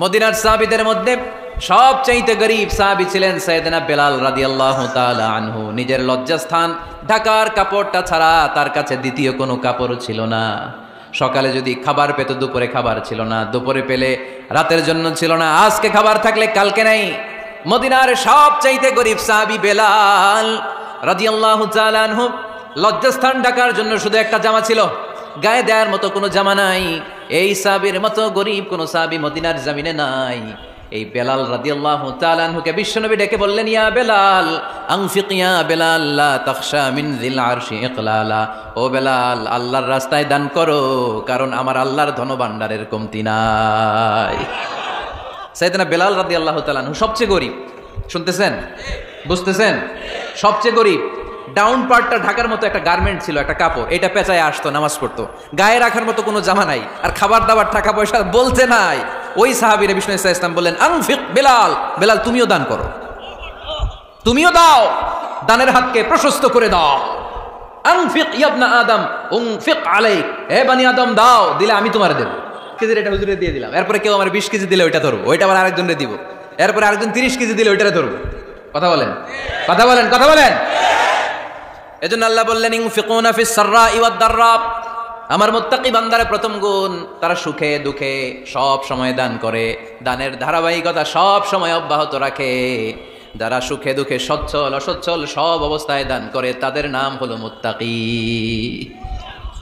মদিনার সাহাবীদের মধ্যে সবচাইতে গরীব সাহাবী ছিলেন সাইয়েদনা বেলাল রাদিয়াল্লাহু তাআলা আনহু। নিজের লজ্জাস্থান ঢাকার কাপড়টা ছাড়া তার কাছে দ্বিতীয় কোনো কাপড় ছিল না। সকালে যদি খাবার পেত, দুপুরে খাবার ছিল না, দুপুরে পেলে রাতের জন্য ছিল না, আজকে খাবার থাকলে কালকে নাই। মদিনার সবচাইতে গরীব সাহাবী বেলাল রাদিয়াল্লাহু তাআলা আনহু, লজ্জাস্থান ঢাকার জন্য শুধু একটা জামা ছিল, গায়ে দেওয়ার মতো কোনো জামা নাই। এই সাহাবীর মতো গরীব কোনো সাহাবী মদিনার জমিনে নাই। এই বেলাল রাদিয়াল্লাহু তাআলা আনহুকে বিশ্বনবী ডেকে বললেন, ইয়া বেলাল আনফিক ইয়া বেলাল লা তাখশা মিন যিল আরশি ইকলালা। ও বেলাল, আল্লাহর রাস্তায় দান করো, কারণ আমার আল্লাহর ধনভাণ্ডারের কমতি নাই। সাইয়েদনা বেলাল রাদিয়াল্লাহু তাআলা আনহু সবচেয়ে গরীব। শুনতেছেন? বুঝতেছেন? সবচেয়ে গরীব। ডাউন পার্টটা ঢাকার মতো একটা গার্মেন্ট ছিল, একটা কাপড়, এটা পেঁচায় আসতো, নামাজ পড়তো, গায়ে রাখার মতো কোনো জামা নাই, আর খাবার দাবার টাকা পয়সা বলতে নাই। ওই সাহাবীরা বিষ্ণু ইসলাম বললেন, আনফিক বেলাল, বেলাল তুমিও দান করো, তুমিও দাও, দানের হাতকে প্রশস্ত করে দাও। আনফিক ইবনা আদম উনফিক আলাইক, হে বনি আদম দাও, দিলে আমি তোমারে দেব। কেজির এটা হুজুরে দিয়ে দিলাম, এরপরে কেউ আমার 20 কেজি দিলে ওইটা ধরবো, ওইটা আবার আরেকজনকে দিব, এরপরে আরেকজন 30 কেজি দিলে ওইটারে ধরবো। কথা বলেন, কথা বলেন, কথা বলেন। এজন্য আল্লাহ বললেন, ইনফিকুনা ফিস সাররাই ওয়াদ দাররা। আমার মুত্তাকি বান্দারা প্রথম গুণ, তারা সুখে দুঃখে সব সময় দান করে, দানের ধারাবাহিকতা সব সময় অব্যাহত রাখে। যারা সুখে দুঃখে সচ্ছল অসচ্ছল সব অবস্থায় দান করে, তাদের নাম হলো মুত্তাকি।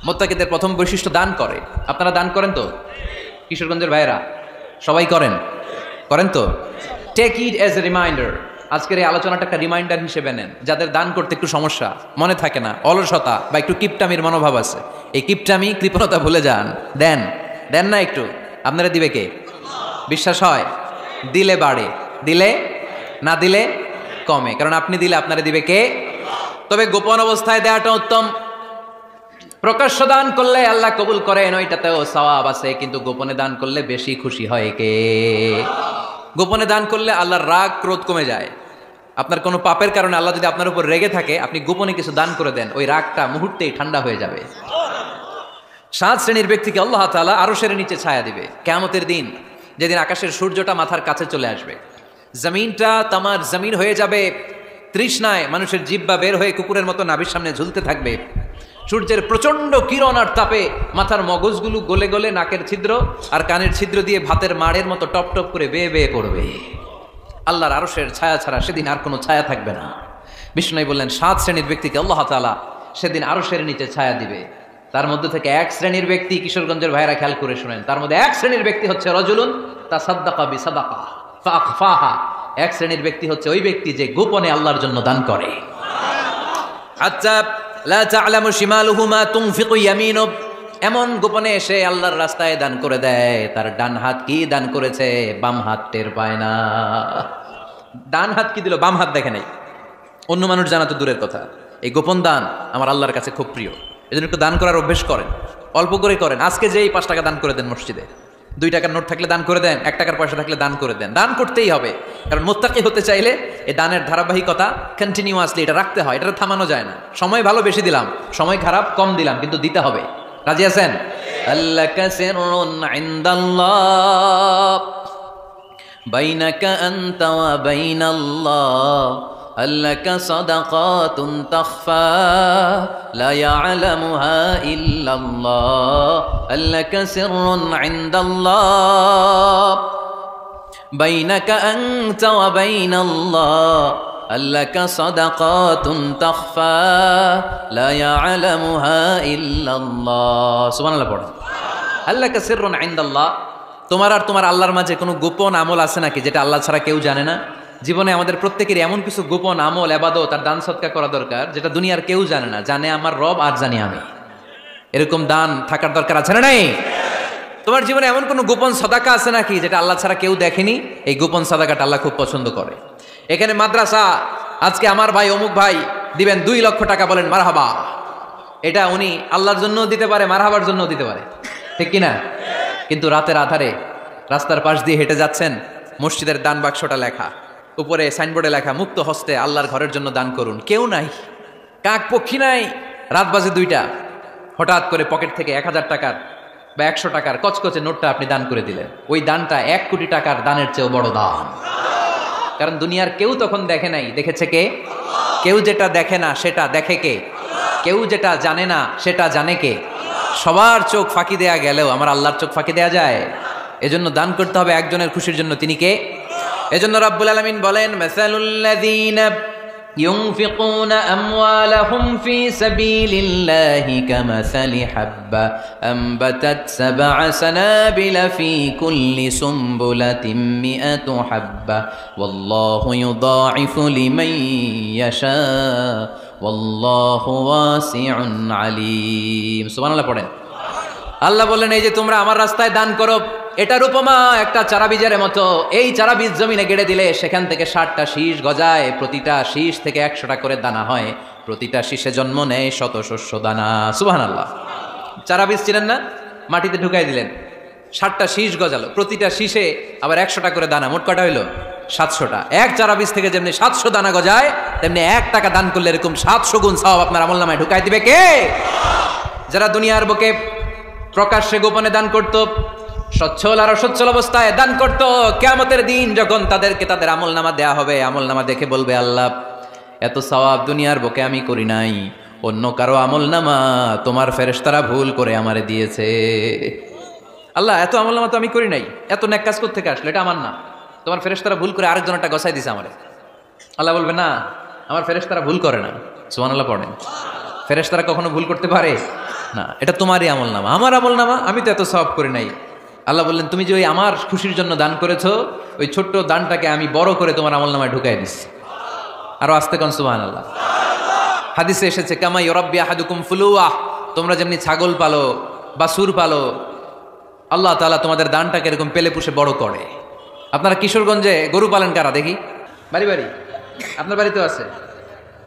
মুত্তাকিদের প্রথম বৈশিষ্ট্য দান করে। আপনারা দান করেন তো? কিশোরগঞ্জের ভাইয়েরা সবাই করেন? করেন তো? Take it as a reminder. আজকের এই আলোচনাটা একটা রিমাইন্ডার হিসেবে নেন। যাদের দান করতে একটু সমস্যা, মনে থাকে না, অলসতা বা একটু কিপটামির মনোভাব আছে, এই কিপটামি কৃপণতা ভুলে যান। দেন, দেন না একটু, আপনারা দিবে কে? বিশ্বাস হয়? দিলে বাড়ে, দিলে না দিলে কমে, কারণ আপনি দিলে আপনারা দিবে কে? তবে গোপন অবস্থায় দেওয়াটা উত্তম। প্রকাশ্য দান করলে আল্লাহ কবুল করেন, ওইটাতেও সওয়াব আছে, কিন্তু গোপনে দান করলে বেশি খুশি হয় কে? গোপনে দান করলে আল্লাহর রাগ ক্রোধ কমে যায়। আপনার কোনো পাপের কারণে আল্লাহ যদি আপনার উপর রেগে থাকে, আপনি গোপনে কিছু দান করে দেন, ওই রাগটা মুহূর্তেই ঠান্ডা হয়ে যাবে। 7 শ্রেণীর ব্যক্তিকে আল্লাহ তাআলা আরশের নিচে ছায়া দিবে কিয়ামতের দিন, যেদিন আকাশের সূর্যটা মাথার কাছে চলে আসবে, জমিনটা তামার জমিন হয়ে যাবে তৃষ্ণায়, মানুষের জিহ্বা বের হয়ে কুকুরের মতো নাভির সামনে ঝুলতে থাকবে। সূর্যের প্রচন্ড কিরণ আর তাপে মাথার মগজগুলো গলে গলে নাকের ছিদ্র আর কানের ছিদ্র দিয়ে ভাতের মাড়ের মতো টপ টপ করে বেয়ে বেয়ে পড়বে। আল্লাহর আরশের ছায়া ছাড়া সেদিন আর কোনো ছায়া থাকবে না। বিষ্ণু বললেন, 7 শ্রেণীর ব্যক্তিকে আল্লাহ তাআলা সেদিন আরশের নিচে ছায়া দিবে। তার মধ্যে থেকে 1 শ্রেণীর ব্যক্তি, কিশোরগঞ্জের ভাইরা খেয়াল করে শুনেন, তার মধ্যে 1 শ্রেণীর ব্যক্তি হচ্ছে রজুলুন তাসাদ্দাকা বিসাদাকা ফাআখফাহা। 1 শ্রেণীর ব্যক্তি হচ্ছে ওই ব্যক্তি যে গোপনে আল্লাহর জন্য দান করে। আচ্ছা, লা তা'লামু শিমালুহু মা তুনফিকু ইয়ামিনুহু, এমন গোপনে এসে আল্লাহর রাস্তায় দান করে দেয়, তার ডান হাত কি দান করেছে বাম হাত টের পায় না। ডান হাত কি দিল, বাম হাত দেখে নাই, অন্য মানুষ জানা তো দূরের কথা। এই গোপন দান আমার আল্লাহর কাছে খুব প্রিয়। এজন্য একটু দান করার অভ্যেস করেন, অল্প করে করেন। আজকে যেই 5 টাকা দান করে দেন মসজিদে, 2 টাকার নোট থাকলে দান করে দেন, 1 টাকার পয়সা থাকলে দান করে দেন। দান করতেই হবে, কারণ মুত্তাকি হতে চাইলে এই দানের ধারাবাহিকতা কন্টিনিউয়াসলি এটা রাখতে হয়, এটা থামানো যায় না। সময় ভালো বেশি দিলাম, সময় খারাপ কম দিলাম, কিন্তু দিতে হবে। রাজি আছেন? আল্লাকা সিররুন ইনদাল্লাহ বাইনাকা আনতা ওয়া বাইনাল্লাহ, আল্লাকা সাদাকাতুন তাখফা লা ইয়ালামুহা ইল্লাল্লাহ, আল্লাকা সিররুন ইনদাল্লাহ বাইনাকা আনতা ওয়া বাইনাল্লাহ, আল্লাকা সাদাকাতুন তাখফা লা ইয়ালামুহা ইল্লাল্লাহ। সুবহানাল্লাহ পড়ুন। আল্লাকা সিররুন ইনদাল্লাহ, তোমার আর তোমার আল্লাহর মাঝে কোনো গোপন আমল আছে নাকি যেটা আল্লাহ ছাড়া কেউ জানে না? জীবনে আমাদের প্রত্যেকেরই এমন কিছু গোপন আমল, ইবাদত আর দান সদকা করা দরকার যেটা দুনিয়ার কেউ জানে না, জানে আমার রব আর জানি আমি। এরকম দান থাকার দরকার আছে না নাই? তোমার জীবনে এমন কোনো গোপন সাদাকা আছে নাকি যেটা আল্লাহ ছাড়া কেউ দেখেনি? এই গোপন সাদাকাটা আল্লাহ খুব পছন্দ করে। এখানে মাদ্রাসা, আজকে আমার ভাই অমুক ভাই দিবেন 2 লক্ষ টাকা, বলেন মারহাবা। এটা উনি আল্লাহর জন্য দিতে পারে, মারহাবার জন্য দিতে পারে, ঠিক কিনা? কিন্তু রাতের আধারে রাস্তার পাশ দিয়ে হেঁটে যাচ্ছেন, মসজিদের দান বাক্সটা লেখা, উপরে সাইনবোর্ডে লেখা মুক্ত হস্তে আল্লাহর ঘরের জন্য দান করুন। কেউ নাই, কাক পক্ষী নাই, রাত বাজে 2টা, হঠাৎ করে পকেট থেকে 1000 টাকার বা 100 টাকার কচকচে নোটটা আপনি দান করে দিলেন, ওই দানটা 1 কোটি টাকার দানের চেয়েও বড় দান। কারণ দুনিয়ার কেউ তখন দেখে নাই, দেখেছে কে? কেউ যেটা দেখে না সেটা দেখে কে? কেউ যেটা জানে না সেটা জানে কে? সবার চোখ ফাঁকি দেয়া গেলেও আমার আল্লাহর চোখ ফাঁকি দেয়া যায়? এজন্য দান করতে হবে একজনের খুশির জন্য, তিনি কে? এজন্য রাব্বুল আলামিন বলেন, মাসালুল্লাযীনা ينفقون أموالهم في سبيل الله كمثل حبة أنبتت 7 سنابل في كل سنبلة 100 حبة والله يضاعف لمن يشاء والله واسع عليم। সুবহানাল্লাহ পড়েন। আল্লাহ বললেন, এই যে তোমরা আমার রাস্তায় দান করো, এটার উপমা একটা চারা বীজের মতো। এই চারা বীজ জমিনে গেড়ে দিলে সেখান থেকে 60টা শীষ গজায়, প্রতিটা শীষ থেকে 100টা করে দানা হয়, প্রতিটা শীষে জন্ম নেয় শত শস্য দানা। সুবহানাল্লাহ। চারা বীজ ছিলেন না, মাটিতে ঢুকাই দিলেন, 60টা শীষ গজালো, প্রতিটা শীষে আবার 100টা করে দানা, মোট কটা হইলো? 700টা। এক চারা বীজ থেকে যেমনি 700 দানা গজায়, তেমনি 1 টাকা দান করলে এরকম 700 গুণ সওয়াব আপনার আমলনামায় ঢুকাই দিবে কে? যারা দুনিয়ার বুকে প্রকাশ্যে গোপনে দান করত, সচ্ছল আর অসচ্ছল অবস্থায় দান করত, কিয়ামতের দিন যখন তাদেরকে তাদের আমলনামা দেয়া হবে, আমলনামা দেখে বলবে, আল্লাহ এত সওয়াব দুনিয়ার বুকে আমি করি নাই, অন্য কারো আমলনামা তোমার ফেরেশতারা ভুল করে আমারে দিয়েছে। আল্লাহ এত আমলনামা তো আমি করি নাই, এত নেক কাজ করতে থেকে আসলো, এটা আমার না, তোমার ফেরেশতারা ভুল করে আরেকজনটা গছাই দিছে আমারে। আল্লাহ বলবে, না, আমার ফেরেশতারা ভুল করে না। সুবহানাল্লাহ পড়েন। ফেরেশতারা কখনো ভুল করতে পারে না, এটা তোমারই আমলনামা, আমার আমলনামা, আমি তো এত সওয়াব করি নাই। আল্লাহ বললেন, তুমি যে ওই আমার খুশির জন্য দান করেছো, ওই ছোট্ট দানটাকে আমি বড় করে তোমার আমলনামায় ঢুকাই দিচ্ছি। আরো আস্তে কোন সুবহানাল্লাহ। হাদিসে এসেছে, কামা ইউরাব্বি আহাদুকুম ফুলুয়া, তোমরা যেমনি ছাগল পালো বা সুর পালো, আল্লাহ তাআলা তোমাদের দানটাকে এরকম পেলে পুষে বড় করে। আপনারা কিশোরগঞ্জে গরু পালেন কারা দেখি? বাড়ি বাড়ি, আপনার বাড়িতেও আছে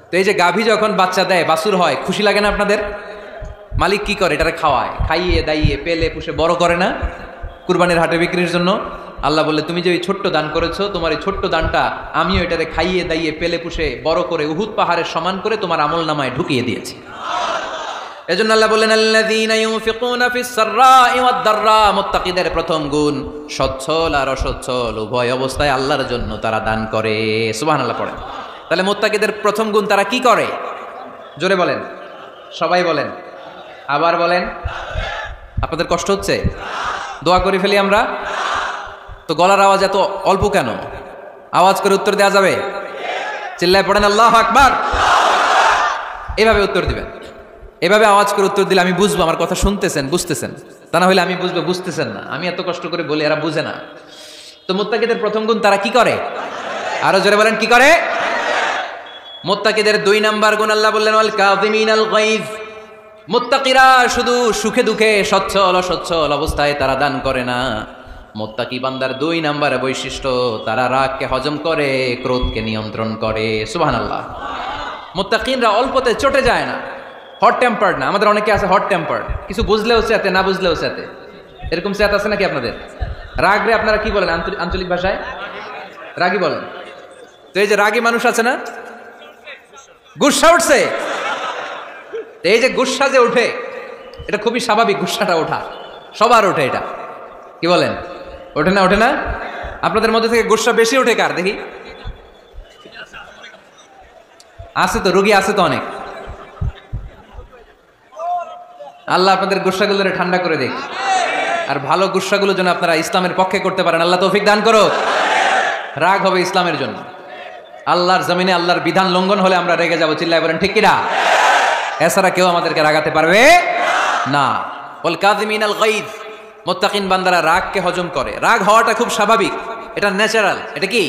তো। এই যে গাভী যখন বাচ্চা দেয়, বাছুর হয়, খুশি লাগে না আপনাদের? মালিক কি করে? এটারে খাওয়ায়, খাইয়ে দাইয়ে পেলে পুষে বড় করে না, কুরবানির হাটে বিক্রির জন্য। আল্লাহ বললে, তুমি যে ওই ছোট্ট দান করেছো, তোমার এই ছোট্ট দানটা আমিও এটারে খাইয়ে দাইয়ে পেলে পুষে বড় করে উহুদ পাহাড়ের সমান করে তোমার আমলনামায় ঢুকিয়ে দিয়েছি। এজন্য আল্লাহ বললেন, আল্লাযীনা ইউনফিকুনা ফিস সাররাই ওয়াদ দাররা, মুত্তাকিদের প্রথম গুণ সচ্ছল আর অসচ্ছল উভয় অবস্থায় আল্লাহর জন্য তারা দান করে। সুবহানাল্লাহ পড়েন। তাহলে মুত্তাকিদের প্রথম গুণ, তারা কি করে? জোরে বলেন, সবাই বলেন, আবার বলেন। আপনাদের কষ্ট হচ্ছে? দোয়া করে ফেলি আমরা তো। গলার আওয়াজ এত অল্প কেন? আওয়াজ করে উত্তর দেওয়া যাবে? চিল্লায় পড়েন আল্লাহু আকবার। এভাবে উত্তর দিবেন, এভাবে আওয়াজ করে উত্তর দিলে আমি বুঝবো আমার কথা শুনতেছেন, বুঝতেছেন। তা না হলে আমি বুঝবো বুঝতেছেন না, আমি এত কষ্ট করে বলি, এরা বুঝে না। তো মুত্তাকিদের প্রথম গুণ, তারা কি করে? আরো জোরে বলেন, কি করে? মুত্তাকিদের 2 নাম্বার গুণ আল্লাহ বললেন, ওয়াল কাযিমিনাল গায়জ। মুত্তাকিরা শুধু সুখে দুঃখে সচ্ছল অসচ্ছল অবস্থায় তারা দান করে না। মুত্তাকি বান্দার 2 নাম্বার বৈশিষ্ট্য, তারা রাগকে হজম করে, ক্রোধকে নিয়ন্ত্রণ করে। সুবহানাল্লাহ। মুত্তাকিনরা অল্পতে চটে যায় না, হট টেম্পার্ড না। আমাদের অনেকে আছে হট টেম্পার্ড, কিছু বুঝলেও চেতে, না বুঝলেও চেতে, এরকম চেত আছে নাকি আপনাদের? রাগরে আপনারা কি বলেন আঞ্চলিক ভাষায়? রাগী বলেন। তো এই যে রাগী মানুষ আছে না, গুসা উঠছে, এই যে গুসা যে উঠে, এটা খুবই স্বাভাবিক, গুসাটা ওঠা সবার ওঠে। এটা কি বলেন, ওঠে না? ওঠে না? আপনাদের মধ্যে থেকে গুসা বেশি ওঠে কার দেখি? আছে তো, রোগী আছে তো অনেক। আল্লাহ আপনাদের গুসাগুলোরে ঠান্ডা করে দেখ, আর ভালো গুসাগুলো যেন আপনারা ইসলামের পক্ষে করতে পারেন। আল্লাহ তৌফিক দান করো। রাগ হবে ইসলামের জন্য। আল্লাহর জমিনে আল্লাহর বিধান লঙ্ঘন হলে আমরা রেগে যাবো, চিল্লায় বলেন ঠিক কিনা? এছাড়া কেউ আমাদেরকে রাগাতে পারবে না। ওয়াল কাযিমিনাল গায়জ, মুত্তাকিন বান্দারা রাগকে হজম করে। রাগ হওয়াটা খুব স্বাভাবিক, এটা ন্যাচারাল, এটা কি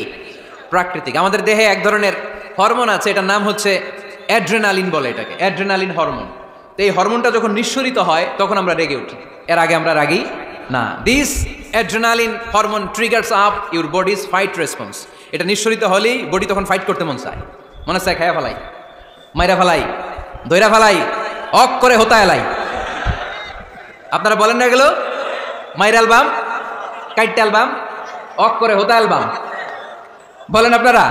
প্রাকৃতিক। আমাদের দেহে এক ধরনের হরমোন আছে, এটার নাম হচ্ছে অ্যাড্রেনালিন বলে এটাকে, অ্যাড্রেনালিন হরমোন। তো এই হরমোনটা যখন নিঃসরিত হয় তখন আমরা রেগে উঠি, এর আগে আমরা রাগি না। This adrenaline hormone triggers up your bodies fight response. এটা নিঃসরিত হলেই বডি তখন ফাইট করতে মন চায়, মনে চায় খায়া ফেলাই, মাইরা ফেলাই, দইরা ফেলাই, অক করে হোতা এলাই। আপনারা বলেন না এগুলো? মাইর অ্যালবাম, কাইট অ্যালবাম, অক করে হোতা অ্যালবাম বলেন আপনারা?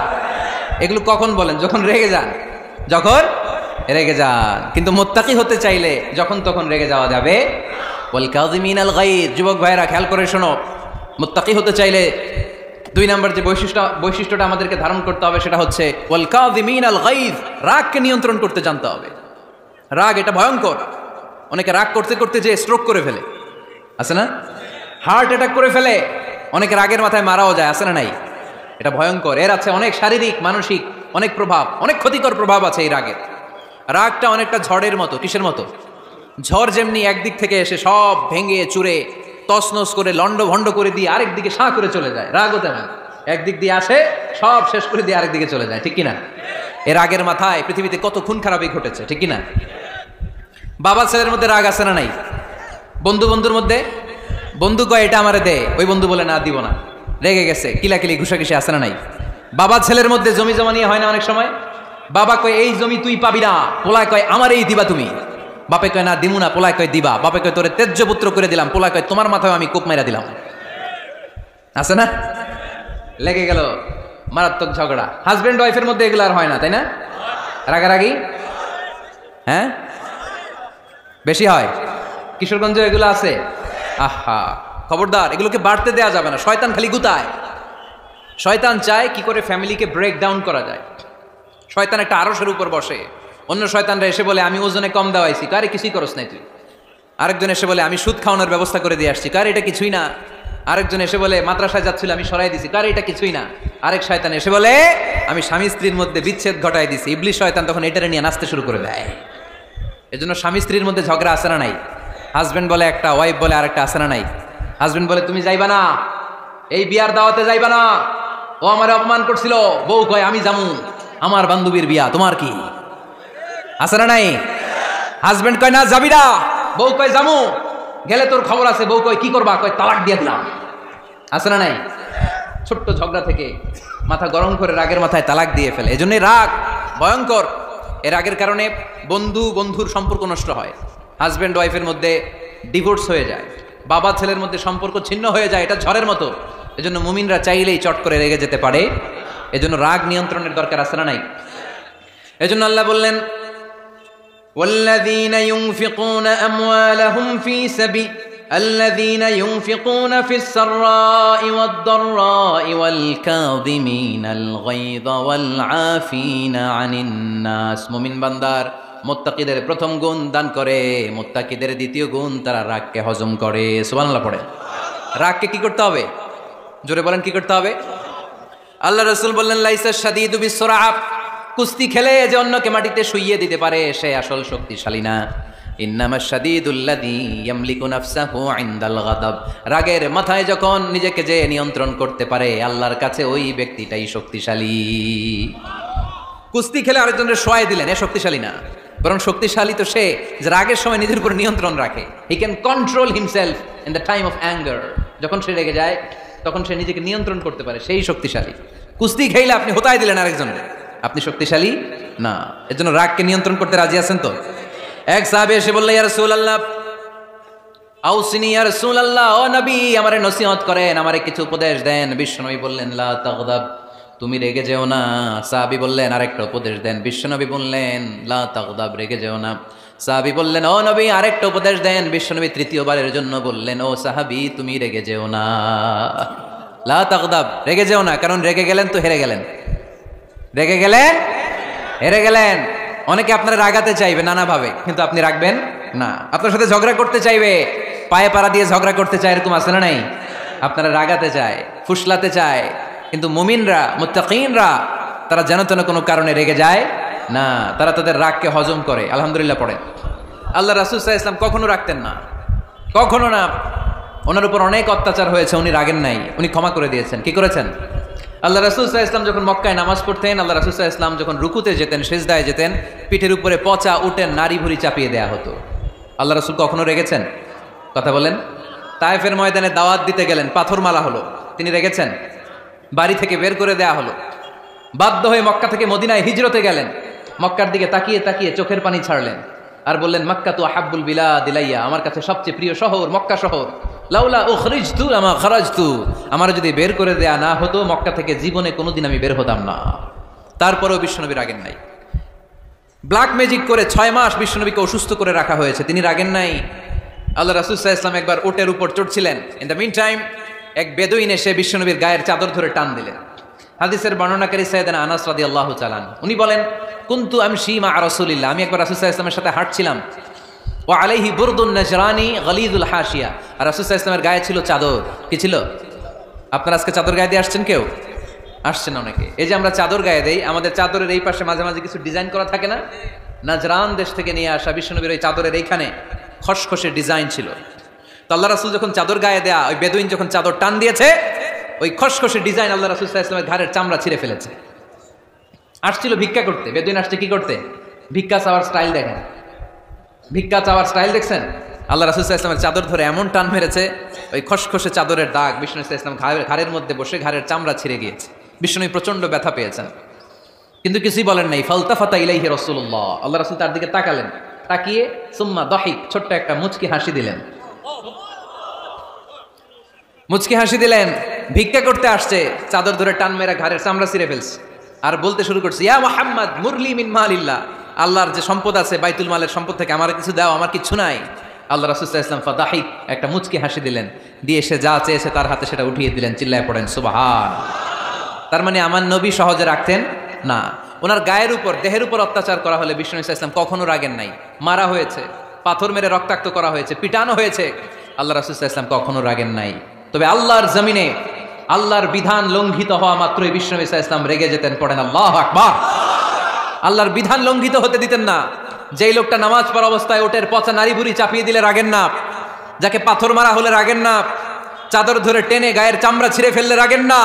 এগুলো কখন বলেন? যখন রেগে যান, যখন রেগে যান। কিন্তু মুত্তাকি হতে চাইলে যখন তখন রেগে যাওয়া যাবে ওয়াল কাযিমিনাল গায়জ। যুবক ভাইরা খেয়াল করে শোনো, মুত্তাকি হতে চাইলে 2 নম্বর যে বৈশিষ্ট্যটা আমাদেরকে ধারণ করতে হবে সেটা হচ্ছে ওয়াল কাযিমিনাল গায়জ, রাগকে নিয়ন্ত্রণ করতে জানতে হবে। রাগ এটা ভয়ঙ্কর। অনেকে রাগ করতে করতে যে স্ট্রোক করে ফেলে, আছে না? হার্ট অ্যাটাক করে ফেলে, অনেকে রাগের মাথায় মারাও যায়, আছে না নাই? এটা ভয়ঙ্কর। এর আছে অনেক শারীরিক মানসিক অনেক প্রভাব, অনেক ক্ষতিকর প্রভাব আছে এই রাগের। রাগটা অনেকটা ঝড়ের মতো। কিসের মতো? ঝড় যেমনি একদিক থেকে এসে সব ভেঙে চুরে তছনছ করে লন্ড ভন্ড করে দিয়ে আরেক দিকে সাঁ করে চলে যায়, রাগও তেমন একদিক দিয়ে আসে সব শেষ করে দিয়ে আরেক দিকে চলে যায়, ঠিক কিনা? এর রাগের মাথায় পৃথিবীতে কত খুন খারাপি ঘটেছে, ঠিক কিনা? বাবা ছেলের মধ্যে রাগ আছে না নাই? বন্ধু বন্ধুর মধ্যে, বন্ধু কয় এটা আমারে দে, ওই বন্ধু বলে না দিব না, রেগে গেছে, কিলাকিলি ঘুষাঘুষি আছে না নাই? বাবা ছেলের মধ্যে জমি জমা নিয়ে হয় না অনেক সময়? বাবা কয় এই জমি তুই পাবি না, পোলায় কয় আমার এই দিবা তুমি। বাপে কয় না দিমু না, পোলায় কয় দিবা। বাপে কয় তোরে তেজ্য পুত্র করে দিলাম, পোলায় কয় তোমার মাথায় আমি কোপ মেরা দিলাম। আছে না? লেগে গেল, মারাত্মক ঝগড়া। হাজবেন্ড ওয়াইফের মধ্যে এগুলো আর হয় না, তাই না? রাগারাগি হ্যাঁ বেশি হয়। কিশোরগঞ্জে এগুলো আছে। আহা, খবরদার, এগুলোকে বাড়তে দেয়া যাবে না। শয়তান খালি গুতায়। শয়তান চায় কি করে ফ্যামিলিকে ব্রেক ডাউন করা যায়। শয়তান একটা আরশের উপর বসে, অন্য শয়তানরা এসে বলে আমি ওজনে কম দেওয়াইছি, কারে কিছুই করস নাই তুই। আরেকজন এসে বলে আমি সুদ খাওয়ানোর ব্যবস্থা করে দিয়ে আসছি, কারে এটা কিছুই না। আরেকজন এসে বলে মাদ্রাসায় যাচ্ছিল আমি সরাই দিছি, কারে এটা কিছুই না। আরেক শয়তান এসে বলে আমি স্বামী স্ত্রীর মধ্যে বিচ্ছেদ ঘটাই দিছি। ইবলিশ শয়তান তখন এটারে নিয়ে নাচতে শুরু করে দেয়। এজন্য স্বামী স্ত্রীর মধ্যে ঝগড়া আছে না নাই? হাজবেন্ড বলে একটা, ওয়াইফ বলে আরেকটা, আছে না নাই? হাজবেন্ড বলে তুমি যাইবা না, এই বিয়ার দাওয়াতে যাইবা না, ও আমার অপমান করছিল। বউ কয় আমি যামু, আমার বান্ধবীর বিয়া, তোমার কি? আছে না নাই? হাজবেন্ড কয় না যাবি না, বউ কয় যামু, গেলে তোর খবর আছে। বউ কয় কি করবা? কয় তালাক দিয়ে দিলাম। আছে না নাই? ছোট্ট ঝগড়া থেকে মাথা গরম করে রাগের মাথায় তালাক দিয়ে ফেলে। এজন্য রাগ ভয়ঙ্কর। এর রাগের কারণে বন্ধু বন্ধুর সম্পর্ক নষ্ট হয়, হাজবেন্ড ওয়াইফের মধ্যে ডিভোর্স হয়ে যায়, বাবা ছেলের মধ্যে সম্পর্ক ছিন্ন হয়ে যায়। এটা ঝড়ের মতো। এজন্য মুমিনরা চাইলেই চট করে রেগে যেতে পারে। এজন্য রাগ নিয়ন্ত্রণের দরকার আছে না নাই? এজন্য আল্লাহ বললেন والذين ينفقون أموالهم في سبيل الذين ينفقون في السراء والضراء والكاظمين الغيظ والعافين عن الناس। মুমিন বান্দার মুত্তাকিদের প্রথম গুণ দান করে, মুত্তাকিদের দ্বিতীয় গুণ তারা রাগকে হজম করে। সুবহানাল্লাহ পড়ে। রাগকে কি করতে হবে? জোরে বলেন কি করতে হবে? আল্লাহ রাসূল বললেন লাইসা শাদীদু বিসরাআ, কুস্তি খেলে যে অন্যকে মাটিতে শুইয়ে দিতে পারে সে আসল শক্তিশালী না। ইন্নামাশ শাদীদুল্লাযী ইয়ামলিকু নাফসাহু ইনদাল গাদাব, রাগের মাথায় যখন নিজেকে যে নিয়ন্ত্রণ করতে পারে আল্লাহর কাছে ওই ব্যক্তিটাই শক্তিশালী। কুস্তি খেলে আরেকজনের শোয়াই দিলেন, এ শক্তিশালী না, বরং শক্তিশালী তো সে যে রাগের সময় নিজের উপর নিয়ন্ত্রণ রাখে। He can control himself in the time of anger. যখন সে রেগে যায় তখন সে নিজেকে নিয়ন্ত্রণ করতে পারে, সেই শক্তিশালী। কুস্তি খেলে আপনি হোতাই দিলেন আরেকজনকে, আপনি শক্তিশালী না। এজন্য রাগকে নিয়ন্ত্রণ করতে রাজি আছেন তো? এক সাহাবী এসে বলল ইয়া রাসূলুল্লাহ আউসিনি ইয়া রাসূলুল্লাহ, ও নবী আমারে নসিহত করেন, আমারে কিছু উপদেশ দেন। বিশ্বনবী বললেন লা তাগদাব, তুমি রেগে যেও না। সাহাবী বললেন আরেকটা উপদেশ দেন। বিশ্বনবী বললেন লা তাগদাব, রেগে যেও না। সাহাবী বললেন ও নবী আরেকটা উপদেশ দেন। বিশ্বনবী তৃতীয়বারের জন্য বললেন ও সাহাবী তুমি রেগে যেও না, লা তাগদাব, রেগে যেও না। কারণ রেগে গেলেন তো হেরে গেলেন, রেগে গেলেন হেরে গেলেন। অনেকে আপনারা রাগাতে চাইবে নানাভাবে, কিন্তু আপনি রাখবেন না। আপনার সাথে ঝগড়া করতে চাইবে, পায়ে পাড়া দিয়ে ঝগড়া করতে চায়, এরকম আছে না নাই? আপনারা রাগাতে চায়, ফুসলাতে চায়, কিন্তু মুমিনরা মুত্তাকিনরা তারা যেন তেন কোনো কারণে রেগে যায় না, তারা তাদের রাগকে হজম করে। আলহামদুলিল্লাহ পড়ে। আল্লাহ রাসূল সাল্লাল্লাহু আলাইহি ওয়াসাল্লাম কখনো রাখতেন না, কখনো না। ওনার উপর অনেক অত্যাচার হয়েছে, উনি রাগেন নাই, উনি ক্ষমা করে দিয়েছেন। কি করেছেন? আল্লাহ রাসূল সাল্লাল্লাহু আলাইহি ওয়াসাল্লাম যখন মক্কায় নামাজ পড়তেন, আল্লাহ রাসূল সাল্লাল্লাহু আলাইহি ওয়াসাল্লাম যখন রুকুতে যেতেন, সিজদায় যেতেন, পিঠের উপরে পচা উটের নাড়ি ভুঁড়ি চাপিয়ে দেয়া হতো। আল্লাহ রাসূল কখনো রেগেছেন? কথা বলেন। তায়েফের ময়দানে দাওয়াত দিতে গেলেন, পাথর মালা হলো, তিনি রেগেছেন? বাড়ি থেকে বের করে দেয়া হলো, বাধ্য হয়ে মক্কা থেকে মদিনায় হিজরতে গেলেন। মক্কার দিকে তাকিয়ে তাকিয়ে চোখের পানি ছাড়লেন আর বললেন মাক্কা তু আহাব্বুল বিলাদ ইলাইয়া, আমার কাছে সবচেয়ে প্রিয় শহর মক্কা শহর। লাউলা উখরিজতু লামা খারাজতু, আমার যদি বের করে দেয়া না হতো মক্কা থেকে জীবনে কোনোদিন আমি বের হতাম না। তারপরেও বিশ্বনবী রাগেন নাই। ব্ল্যাক ম্যাজিক করে 6 মাস বিশ্বনবীকে অসুস্থ করে রাখা হয়েছে, তিনি রাগেন নাই। আল্লাহ রাসূল সাল্লাল্লাহু আলাইহি ওয়াসাল্লাম একবার উটের উপর চড়ছিলেন। ইন দ্য মিন টাইম এক বেদুইন এসে বিশ্বনবীর গায়ের চাদর ধরে টান দিলেন। হাদিসের বর্ণনাকারী সাইয়েদনা আনাস রাদিয়াল্লাহু তাআলা উনি বলেন, কুনতু আমশি মা রাসূলিল্লাহ, আমি একবার রাসূল সাল্লাল্লাহু আলাইহি ওয়াসাল্লামের সাথে হাঁটছিলাম। ওয়া আলাইহি বুরদুন নাজরানি গলিযুল হাশিয়া, আর রাসূল সাল্লাল্লাহু আলাইহি ওয়াসাল্লামের গায়ে ছিল চাদর। কি ছিল? আপনারা আজকে চাদর গায়ে দিয়ে আসছেন? কেউ আসছেন অনেকে। এই যে আমরা চাদর গায়ে দেই, আমাদের চাদরের এই পাশে মাঝে মাঝে কিছু ডিজাইন করা থাকে না? নাজরান দেশ থেকে নিয়ে আসা বিশ্বনবীর ওই চাদরের এইখানে খসখসে ডিজাইন ছিল। তো আল্লাহ রাসূল যখন চাদর গায়ে দেয়া, ওই বেদুইন যখন চাদর টান দিয়েছে, ওই খসখসে ডিজাইন আল্লাহ রাসূল সাল্লাল্লাহু আলাইহি ওয়াসাল্লামের ঘাড়ের চামড়া ছিঁড়ে ফেলেছে। আসছিল ভিক্ষা করতে, বেদুইন আসছে কি করতে? ভিক্ষা চাওয়ার স্টাইল দেখেন, ভিক্ষা চাওয়ার স্টাইল দেখছেন? আল্লাহ রাসূল সাল্লাল্লাহু আলাইহি ওয়াসাল্লামের চাদর ধরে এমন টান মেরেছে, ওই খসখসে চাদরের দাগ বিষ্ণু সাল্লাল্লাহু আলাইহি ওয়াসাল্লাম ঘাড়ের মধ্যে বসে ঘাড়ের চামড়া ছিঁড়ে গিয়েছে। বিষ্ণু প্রচন্ড ব্যথা পেয়েছেন, কিন্তু কিছুই বলেন নাই। ফালতাফাতা ইলাইহি রাসূলুল্লাহ, আল্লাহ রাসূল তার দিকে তাকালেন, তাকিয়ে সুম্মা দাহিক, ছোট্ট একটা মুচকি হাসি দিলেন। মুচকি হাসি দিলেন, ভিক্ষা করতে আসছে, চাদর ধরে টান মেরা ঘাড়ের চামড়া ছিঁড়ে ফেলছে, আর বলতে শুরু করছে, ইয়া মুহাম্মদ মুরলি মিন মালিল্লাহ, আল্লাহর যে সম্পদ আছে বাইতুল মালের সম্পদ থেকে আমার কিছু দাও, আমার কিছু নাই। আল্লাহ রাসূল সাল্লাল্লাহু আলাইহি ওয়াসাল্লাম ফাদাহিক, একটা মুচকি হাসি দিলেন, দিয়ে সে যা চেয়েছে তার হাতে সেটা উঠিয়ে দিলেন। চিল্লায় পড়েন সুবহান। তার মানে আমার নবী সহজে রাখতেন না। ওনার গায়ের উপর, দেহের উপর অত্যাচার করা হলে বিষ্ণু সাল্লাল্লাহু আলাইহি ওয়াসাল্লাম কখনো রাগেন নাই। মারা হয়েছে, পাথর মেরে রক্তাক্ত করা হয়েছে, পিটানো হয়েছে, আল্লাহ রাসূল সাল্লাল্লাহু আলাইহি ওয়াসাল্লাম কখনো রাগেন নাই। তবে আল্লাহর জমিনে আল্লাহর বিধান লঙ্ঘিত হওয়া মাত্রই বিষ্ণু সাল্লাল্লাহু আলাইহি ওয়াসাল্লাম রেগে যেতেন। পড়েন আল্লাহু আকবার। আল্লাহর বিধান লঙ্ঘিত হতে দিতেন না। যেই লোকটা নামাজ পড়া অবস্থায় ওটের পচা নারী বুড়ি চাপিয়ে দিলে রাগেন না, যাকে পাথর মারা হলে রাগেন না, চাদর ধরে টেনে গায়ের চামড়া ছিঁড়ে ফেললে রাগেন না,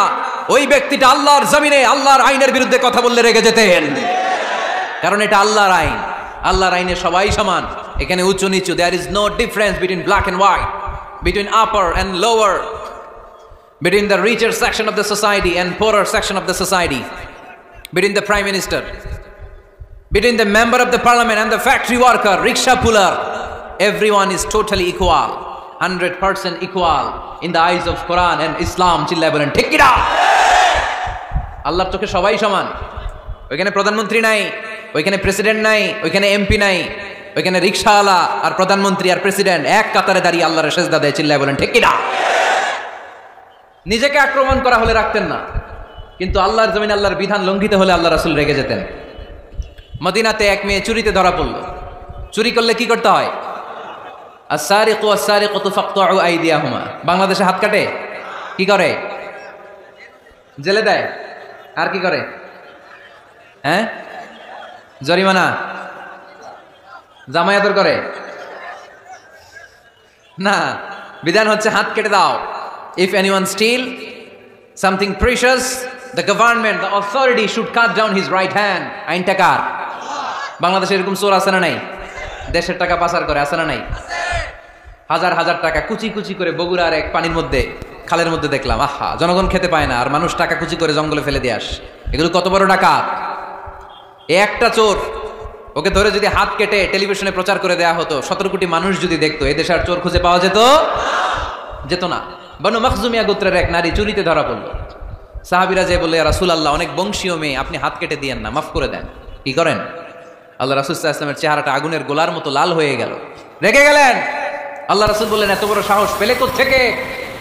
ওই ব্যক্তিটা আল্লাহর জমিনে আল্লাহর আইনের বিরুদ্ধে কথা বললে রেগে যেতেন। কারণ এটা আল্লাহর আইন, আল্লাহর আইনে সবাই সমান, এখানে উঁচু নিচু, there is no difference between black and white, between upper and lower, between the richer section of the society and poorer section of the society, between the prime minister, between the member of the parliament and the factory worker, rickshaw puller, everyone is totally equal, 100% equal in the eyes of Quran and Islam. চিল্লায় বলেন ঠিক কি না? আল্লাহর চোখে সবাই সমান। ওইখানে প্রধানমন্ত্রী নাই, ওইখানে প্রেসিডেন্ট নাই, ওইখানে এমপি নাই, ওইখানে রিকশাওয়ালা আর প্রধানমন্ত্রী আর প্রেসিডেন্ট এক কাতারে দাঁড়িয়ে আল্লাহর সেজদা দেয়। চিল্লায় বলেন ঠিক কি না? নিজেকে আক্রমণ করা হলে রাখতেন না, কিন্তু আল্লাহর জমিনে আল্লাহর বিধান লঙ্ঘিত হলে আল্লাহ রাসূল রেগে যেতেন। মদিনাতে এক মেয়ে চুরিতে ধরা পড়ল। চুরি করলে কি করতে হয়? আস-সারিকু ওয়াস-সারিকাতু ফাকতাউ আইদিয়াহুমা। বাংলাদেশে হাত কাটে, কি করে? জেলে দেয়। আর কি করে? হ্যাঁ, জরিমানা, জামায়াতর করে না। বিধান হচ্ছে হাত কেটে দাও। If anyone steal something precious, the government, the authority should cut down his right hand. আইনটা কার? বাংলাদেশে এরকম চোর আছে না নাই? দেশের টাকা পাচার করে, আছে না নাই? হাজার হাজার টাকা কুচি কুচি করে বগুড়ার এক পানির মধ্যে, খালের মধ্যে দেখলাম। আহা, জনগণ খেতে পায় না, আর মানুষ টাকা কুচি করে জঙ্গলে ফেলে দিয়ে আস। এগুলো কত বড় ডাকাত! একটা চোর, ওকে ধরে যদি হাত কেটে টেলিভিশনে প্রচার করে দেয়া হতো, 17 কোটি মানুষ যদি দেখতো, এই দেশে আর চোর খুঁজে পাওয়া যেত না। বনু মখজুমিয়া গোত্রের এক নারী চুরিতে ধরা পড়ল। সাহাবীরা যে বললে, ইয়া রাসূলুল্লাহ, অনেক বংশীয় মেয়ে, আপনি হাত কেটে দিয়েন না, মাফ করে দেন। কি করেন? আল্লাহ রাসূল সাল্লাল্লাহু আলাইহি ওয়াসাল্লামের চেহারাটা আগুনের গোলার মতো লাল হয়ে গেল, রেগে গেলেন। আল্লাহ রাসূল বললেন, এত বড় সাহস পেলে কোত্থেকে?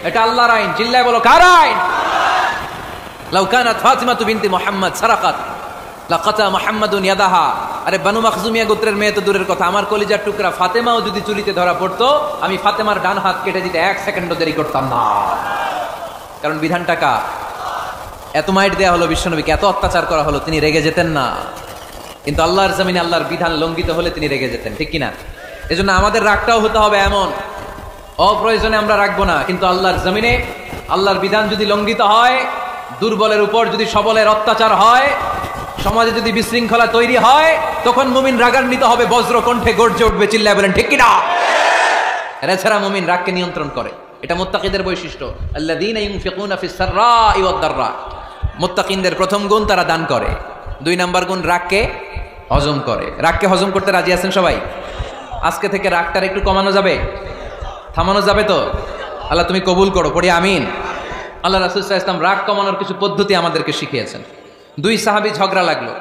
এটা আল্লাহর আইন। চিল্লায় বলো, কার আইন? লাউ কানাত ফাতিমাতু বিনতি মুহাম্মদ সারাকাত লাকাতা মুহাম্মাদুন ইয়াদাহা। আরে বনু মখজুমিয়া গোত্রের মেয়ে তো দূরের কথা, আমার কলিজার টুকরা ফাতেমাও যদি চুরিতে ধরা পড়তো, আমি ফাতেমার ডান হাত কেটে দিতে 1 সেকেন্ডও দেরি করতাম না। কারণ বিধানটা কার? এত মাইট দেয়া হলো বিশ্বনবীকে, এত অত্যাচার করা হলো, তিনি রেগে যেতেন না। কিন্তু আল্লাহর জমিনে আল্লাহর বিধান লঙ্ঘিত হলে তিনি রেগে যেতেন, ঠিক কিনা? এজন্য আমাদের রাগটাও হতে হবে এমন, অপ্রয়োজনে আমরা রাখবো না। কিন্তু আল্লাহর জমিনে আল্লাহর বিধান যদি লঙ্ঘিত হয়, দুর্বলের উপর যদি সবলের অত্যাচার হয়, সমাজে যদি বিশৃঙ্খলা তৈরি হয়, তখন মুমিন রাগান্বিত হবে, বজ্র কণ্ঠে গর্জে উঠবে। চিল্লায় বলেন ঠিক কিনা? এছাড়া মুমিন রাগকে নিয়ন্ত্রণ করে, এটা মুত্তাকিদের বৈশিষ্ট্য। আল্লাযীনা ইউনফিকুনা ফিস সাররাই ওয়াদ দাররা। মুত্তাকিনদের প্রথম গুণ, তারা দান করে। 2 নাম্বার গুণ, রাগকে হজম করে। রাগকে হজম করতে রাজি আছেন সবাই? আজকে থেকে রাগটার একটু কমানো যাবে, থামানো যাবে তো? আল্লাহ তুমি কবুল করো, পড়ি আমিন। আল্লাহ রাসূল সাল্লাল্লাহু আলাইহি ওয়াসাল্লাম রাগ কমানোর কিছু পদ্ধতি আমাদেরকে শিখিয়েছেন। 2 সাহাবী ঝগড়া লাগলো,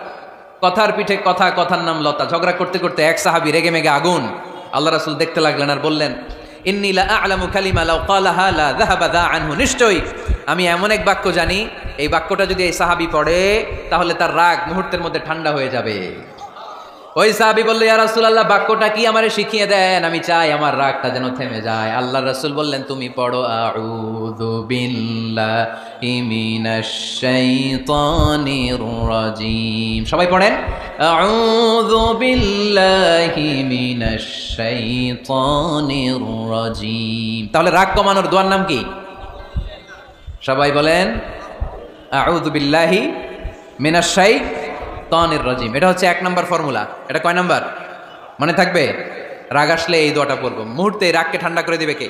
কথার পিঠে কথা, কথার নাম লতা। ঝগড়া করতে করতে এক সাহাবী রেগে মেগে আগুন। আল্লাহ রাসূল দেখতে লাগলেন আর বললেন, ইন্নী লা আ'লামু কালিমা লাউ ক্বালাহা লা যাহাবা দা আনহু, নিশ্চয়ই আমি এমন এক বাক্য জানি, এই বাক্যটা যদি এই সাহাবী পড়ে তাহলে তার রাগ মুহূর্তের মধ্যে ঠান্ডা হয়ে যাবে। ওই সাহাবী বলল, ইয়া রাসূলুল্লাহ, বাক্যটা কি আমারে শিখিয়ে দেন, আমি চাই আমার রাগটা যেন থেমে যায়। আল্লাহর রাসূল বললেন, তুমি পড়ো আউযু বিল্লাহি মিনাশ শাইতানির রাজীম। সবাই পড়েন, আউযু বিল্লাহি মিনাশ শাইতানির রাজীম। তাহলে রাগ কমানোর দোয়ার নাম কি? সবাই বলেন, আউযু বিল্লাহি মিনাশ শাইতানির রাজীম। এটা হচ্ছে 1 নম্বর ফর্মুলা। এটা কয় নাম্বার মনে থাকবে? রাগ আসলে এই দোয়াটা পড়ব, মুহূর্তে রাগকে ঠান্ডা করে দিবে কে?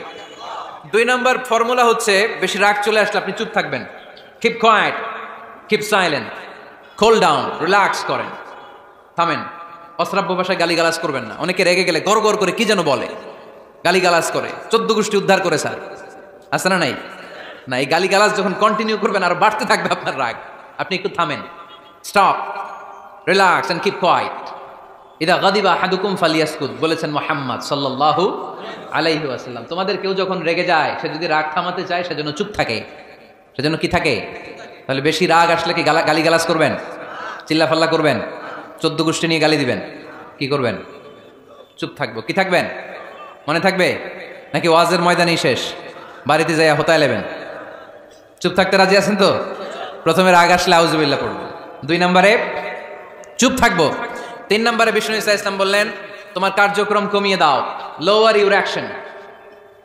2 নম্বর ফর্মুলা হচ্ছে, বেশি রাগ চলে আসলে আপনি চুপ থাকবেন। Keep quiet, keep silent, cool down, relax করেন, থামেন। অশ্রাব্য ভাষায় গালিগালাজ করবেন না। অনেকে রেগে গেলে গড় গড় করে কি যেন বলে, গালিগালাজ করে, 14 গোষ্ঠী উদ্ধার করে স্যার, আছে না নাই? না, এই গালিগালাজ যখন কন্টিনিউ করবেন আর বাড়তে থাকবে আপনার রাগ। আপনি একটু থামেন, stop, relax and keep quiet. ইদা গাদিবা আহাদুকুম ফালিয়াসকুত, বলেছেন মুহাম্মদ সাল্লাল্লাহু আলাইহি ওয়াসাল্লাম। তোমাদের কেউ যখন রেগে যায়, সে যদি রাগ থামাতে চায় সেজন্য চুপ থাকে, সেজন্য কি থাকে? তাহলে বেশি রাগ আসলে কি গালিগালাজ করবেন, চিল্লাফাল্লা করবেন, 14 গোষ্ঠী নিয়ে গালি দিবেন? কি করবেন? চুপ থাকবো। কি থাকবেন? মনে থাকবে? নাকি ওয়াজের ময়দানেই শেষ, বাড়িতে যাইয়া হোতায় নেবেন? চুপ থাকতে রাজি আছেন তো? প্রথমে রাগ আসলে আউযুবিল্লাহ পড়বো, 2 নম্বরে চুপ থাকবো, 3 নম্বরে বিষ্ণু ইসা ইসলাম বললেন, তোমার কার্যক্রম কমিয়ে দাও, লোয়ার ইউর অ্যাকশন,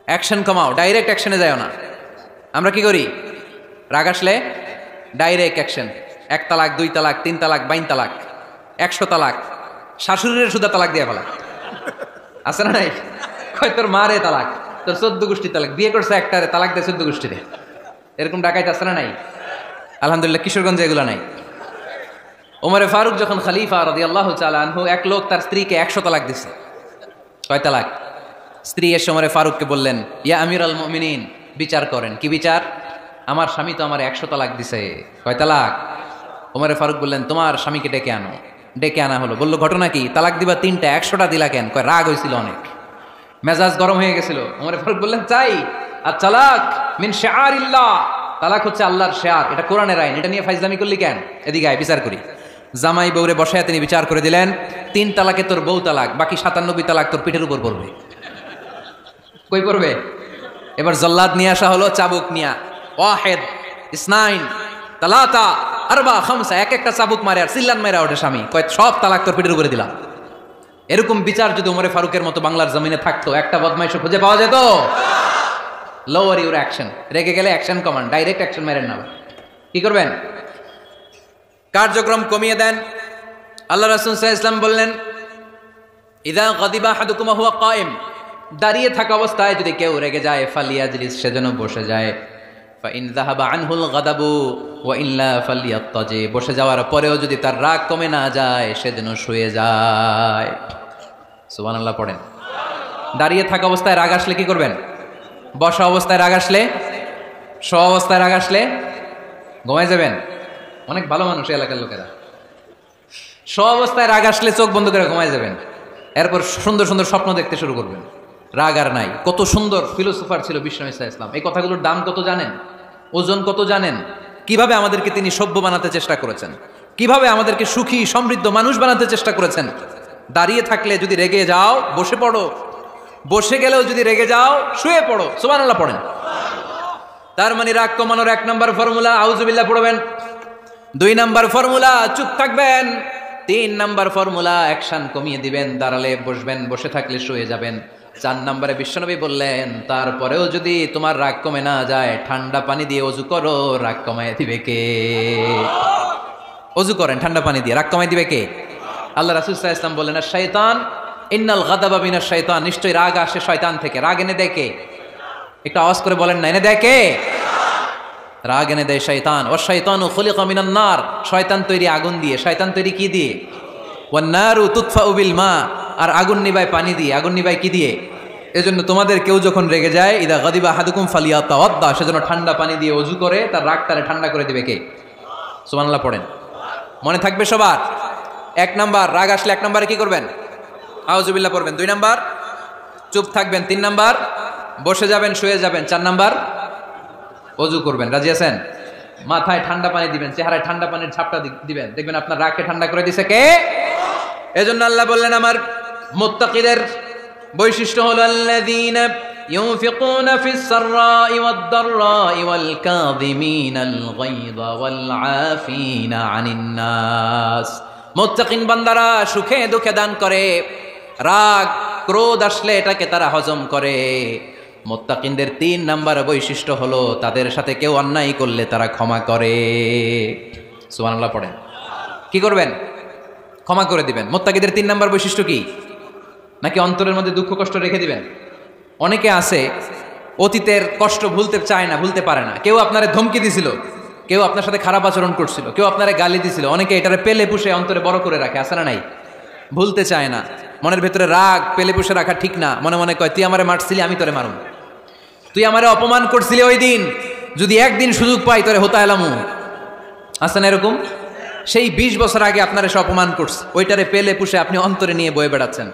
অ্যাকশন কমাও, ডাইরেক্ট অ্যাকশনে যাও না। আমরা কি করি? রাগ আসলে ডাইরেক্ট অ্যাকশন, 1 তালাক, 2 তালাক, 3 তালাক, 22 তালাক, 100 তালাক, শাশুড়ির সুদা তালাক দিয়ে ফেলা, আছে না নাই? কয় তোর মারে তালাক, তোর 14 গোষ্ঠী তালাক, বিয়ে করছে একটারে, তালাক দেয় 14 গোষ্ঠীরে। এরকম ডাকাইত আছে না নাই? আলহামদুলিল্লাহ কিশোরগঞ্জে এগুলো নাই। ওমরে ফারুক যখন খলিফা রাদিয়াল্লাহু তাআলা আনহু, এক লোক তার স্ত্রীকে 100 তালাক দিছে। কয় তালাক? স্ত্রী এসে ওমরে ফারুককে বললেন, ইয়া আমিরুল মুমিনিন, বিচার করেন। কি বিচার? আমার স্বামী তো আমার 100 তালাক দিছে। কয় তালাক? ওমরে ফারুক বললেন, তোমার স্বামীকে ডেকে আনো। ডেকে আনা হলো। বলল, ঘটনা কি? তালাক দিবা 3টা, 100টা দিলা কেন? কয় রাগ হয়েছিল অনেক, মেজাজ গরম হয়ে গেছিল। ওমরে ফারুক বললেন, চাই আর তালাক মিন শাআরিল্লাহ, তালাক হচ্ছে আল্লাহর শেয়ার, এটা কোরআনের আইন, এটা নিয়ে ফাইজলামি করলি কেন? এদিকে আয়, বিচার করি। জামাই বউরে বসায় তিনি বিচার করে দিলেন, 3 তালাকে তোর বউ তালাক, বাকি 97 তালাক তোর পিঠের উপর পড়বে। কই পড়বে? এবার জল্লাদ নিয়ে আসা হলো, চাবুক নিয়া, ওয়াহিদ, ইসনাইন, তালাতা, আরবা, খামসা, এক একটা চাবুক মারে আর চিল্লান মেরা ওঠে স্বামী। কয় সব তালাক তোর পিঠের উপরে দিলাম। এরকম বিচার যদি ওমরে ফারুকের মতো বাংলার জমিনে থাকতো, একটা বদমাইশও খুঁজে পাওয়া যেত? লোয়ার ইউর অ্যাকশন, রেগে গেলে অ্যাকশন কমান, ডাইরেক্ট অ্যাকশন মেরেন না। কি করবেন? কার্যক্রম কমিয়ে দেন। আল্লাহ রাসূল সাল্লাল্লাহু আলাইহি ওয়াসাল্লাম বললেন, ইযা গাদিবা আহাদুকুম ওয়া হুয়া কায়েম, দাঁড়িয়ে থাকা অবস্থায় যদি কেউ রেগে যায়, ফালিয়াজলিস, সেজন্য বসে যায়। ফা ইন যাহাবা আনহুল গাদাবু ওয়া ইল্লা ফালিয়াত্তাজি, বসে যাওয়ার পরেও যদি তার রাগ কমে না যায়, সেজন্য শুয়ে যায়। সুবহানাল্লাহ পড়েন। দাঁড়িয়ে থাকা অবস্থায় রাগ আসলে কি করবেন? বসা অবস্থায় রাগ আসলে, শোয়া অবস্থায় রাগ আসলে ঘুমায় যাবেন। অনেক ভালো মানুষ এলাকার লোকেরা। শোয়া অবস্থায় রাগ আসলে চোখ বন্ধ করে ঘুমায় যাবেন। এরপর সুন্দর সুন্দর স্বপ্ন দেখতে শুরু করবেন। রাগ আর নাই। কত সুন্দর ফিলোসোফার ছিল বিষ্ণু ইসা ইসলাম। এই কথাগুলোর দাম কত জানেন? ওজন কত জানেন? কিভাবে আমাদেরকে তিনি সভ্য বানাতে চেষ্টা করেছেন, কিভাবে আমাদেরকে সুখী সমৃদ্ধ মানুষ বানাতে চেষ্টা করেছেন। দাঁড়িয়ে থাকলে যদি রেগে যাও, বসে পড়ো। বসে গেলেও যদি রেগে যাও, শুয়ে পড়ো। সুবহানাল্লাহ পড়েন। তার মানে রাগ কমানোর 1 নম্বর ফর্মুলা আউযুবিল্লাহ পড়বেন, 2 নম্বর ফর্মুলা চুপ থাকবেন, 3 নম্বর ফর্মুলা অ্যাকশন কমিয়ে দিবেন, দাঁড়ালে বসবেন, বসে থাকলে শুয়ে যাবেন। 4 নম্বরে বিশ্বনবী বললেন, তারপরেও যদি তোমার রাগ কমে না যায়, ঠান্ডা পানি দিয়ে ওযু করো, রাগ কমায় দিবে কে? ওযু করেন ঠান্ডা পানি দিয়ে, রাগ কমায় দিবে কে? আল্লাহ রাসূল সাল্লাল্লাহু আলাইহি ওয়াসাল্লাম বললেন, শাইতান, ইন্নাল গাদাবা মিনাশ শাইতান, নিশ্চয়ই রাগ আসে শয়তান থেকে। রাগ এনে দেয় কে? একটু আওয়াজ করে বলেন না, এনে দেয় কে? রাগ এনে দেয় শয়তান। ও শয়তানু খুলিকা মিনান নার, শয়তান তৈরি আগুন দিয়ে। শয়তান তৈরি কি দিয়ে? ওয়ান নারু তুতফাউ বিল মা, আর আগুন নিবায় পানি দিয়ে। আগুন নিবায় কি দিয়ে? এজন্য তোমাদের কেউ যখন রেগে যায়, ইদা গাদিবা আহাদুকুম ফালিয়াতাওয়াদ্দা, সেজন্য ঠান্ডা পানি দিয়ে ওযু করে তার রাগটারে ঠান্ডা করে দিবে কে? সুবহানাল্লাহ পড়েন। মনে থাকবে সবার। 1 নাম্বার, রাগ আসলে 1 নম্বরে কি করবেন? আউযুবিল্লাহ পড়বেন। 2 নাম্বার, চুপ থাকবেন। 3 নাম্বার, বসে যাবেন, শুয়ে যাবেন। 4 নাম্বার, অজু করবেন। রাজি আছেন? মাথায় ঠান্ডা পানি দিবেন, চেহারায় ঠান্ডা পানির ঝাপটা দিবেন, দেখবেন আপনার রাগকে ঠান্ডা করে দিছে কে? এজন্য আল্লাহ বললেন আমার মুত্তাকিদের বৈশিষ্ট্য হলো আল্লাযীনা ইউনফিকুনা ফিস সাররাই ওয়াদ দাররাই ওয়াল কাযিমিনাল গায়যা ওয়াল আফিনা আনিন নাস। মুত্তাকিন বান্দারা সুখে দুঃখে দান করে, রাগ ক্রোধ আসলে এটাকে তারা হজম করে। মুত্তাকিনদের 3 নাম্বার বৈশিষ্ট্য হলো তাদের সাথে কেউ অন্যায় করলে তারা ক্ষমা করে। সুবহানাল্লাহ পড়েন। কি করবেন? ক্ষমা করে দিবেন। মুত্তাকিদের 3 নাম্বার বৈশিষ্ট্য কি? নাকি অন্তরের মধ্যে দুঃখ কষ্ট রেখে দিবেন? অনেকে আছে অতীতের কষ্ট ভুলতে চায় না, ভুলতে পারে না। কেউ আপনারে ধমকি দিছিল, কেউ আপনার সাথে খারাপ আচরণ করছিল, কেউ আপনারে গালি দিছিল, অনেকে এটারে পেলে পুষে অন্তরে বড় করে রাখে, আছে না নাই? ভুলতে চায় না। মনের ভেতরে রাগ পেলে পুষে রাখা ঠিক না। মনে মনে কয় তুই আমারে মারছিলি, আমি তোরে মারুম। তুই আমারে অপমান করছিলি ওই দিন, যদি একদিন সুযোগ পাই তোরে হতা এলামু। আছে না এরকম? সেই 20 বছর আগে আপনারা সে অপমান করছে, ওইটারে পেলে পুষে আপনি অন্তরে নিয়ে বয়ে বেড়াচ্ছেন।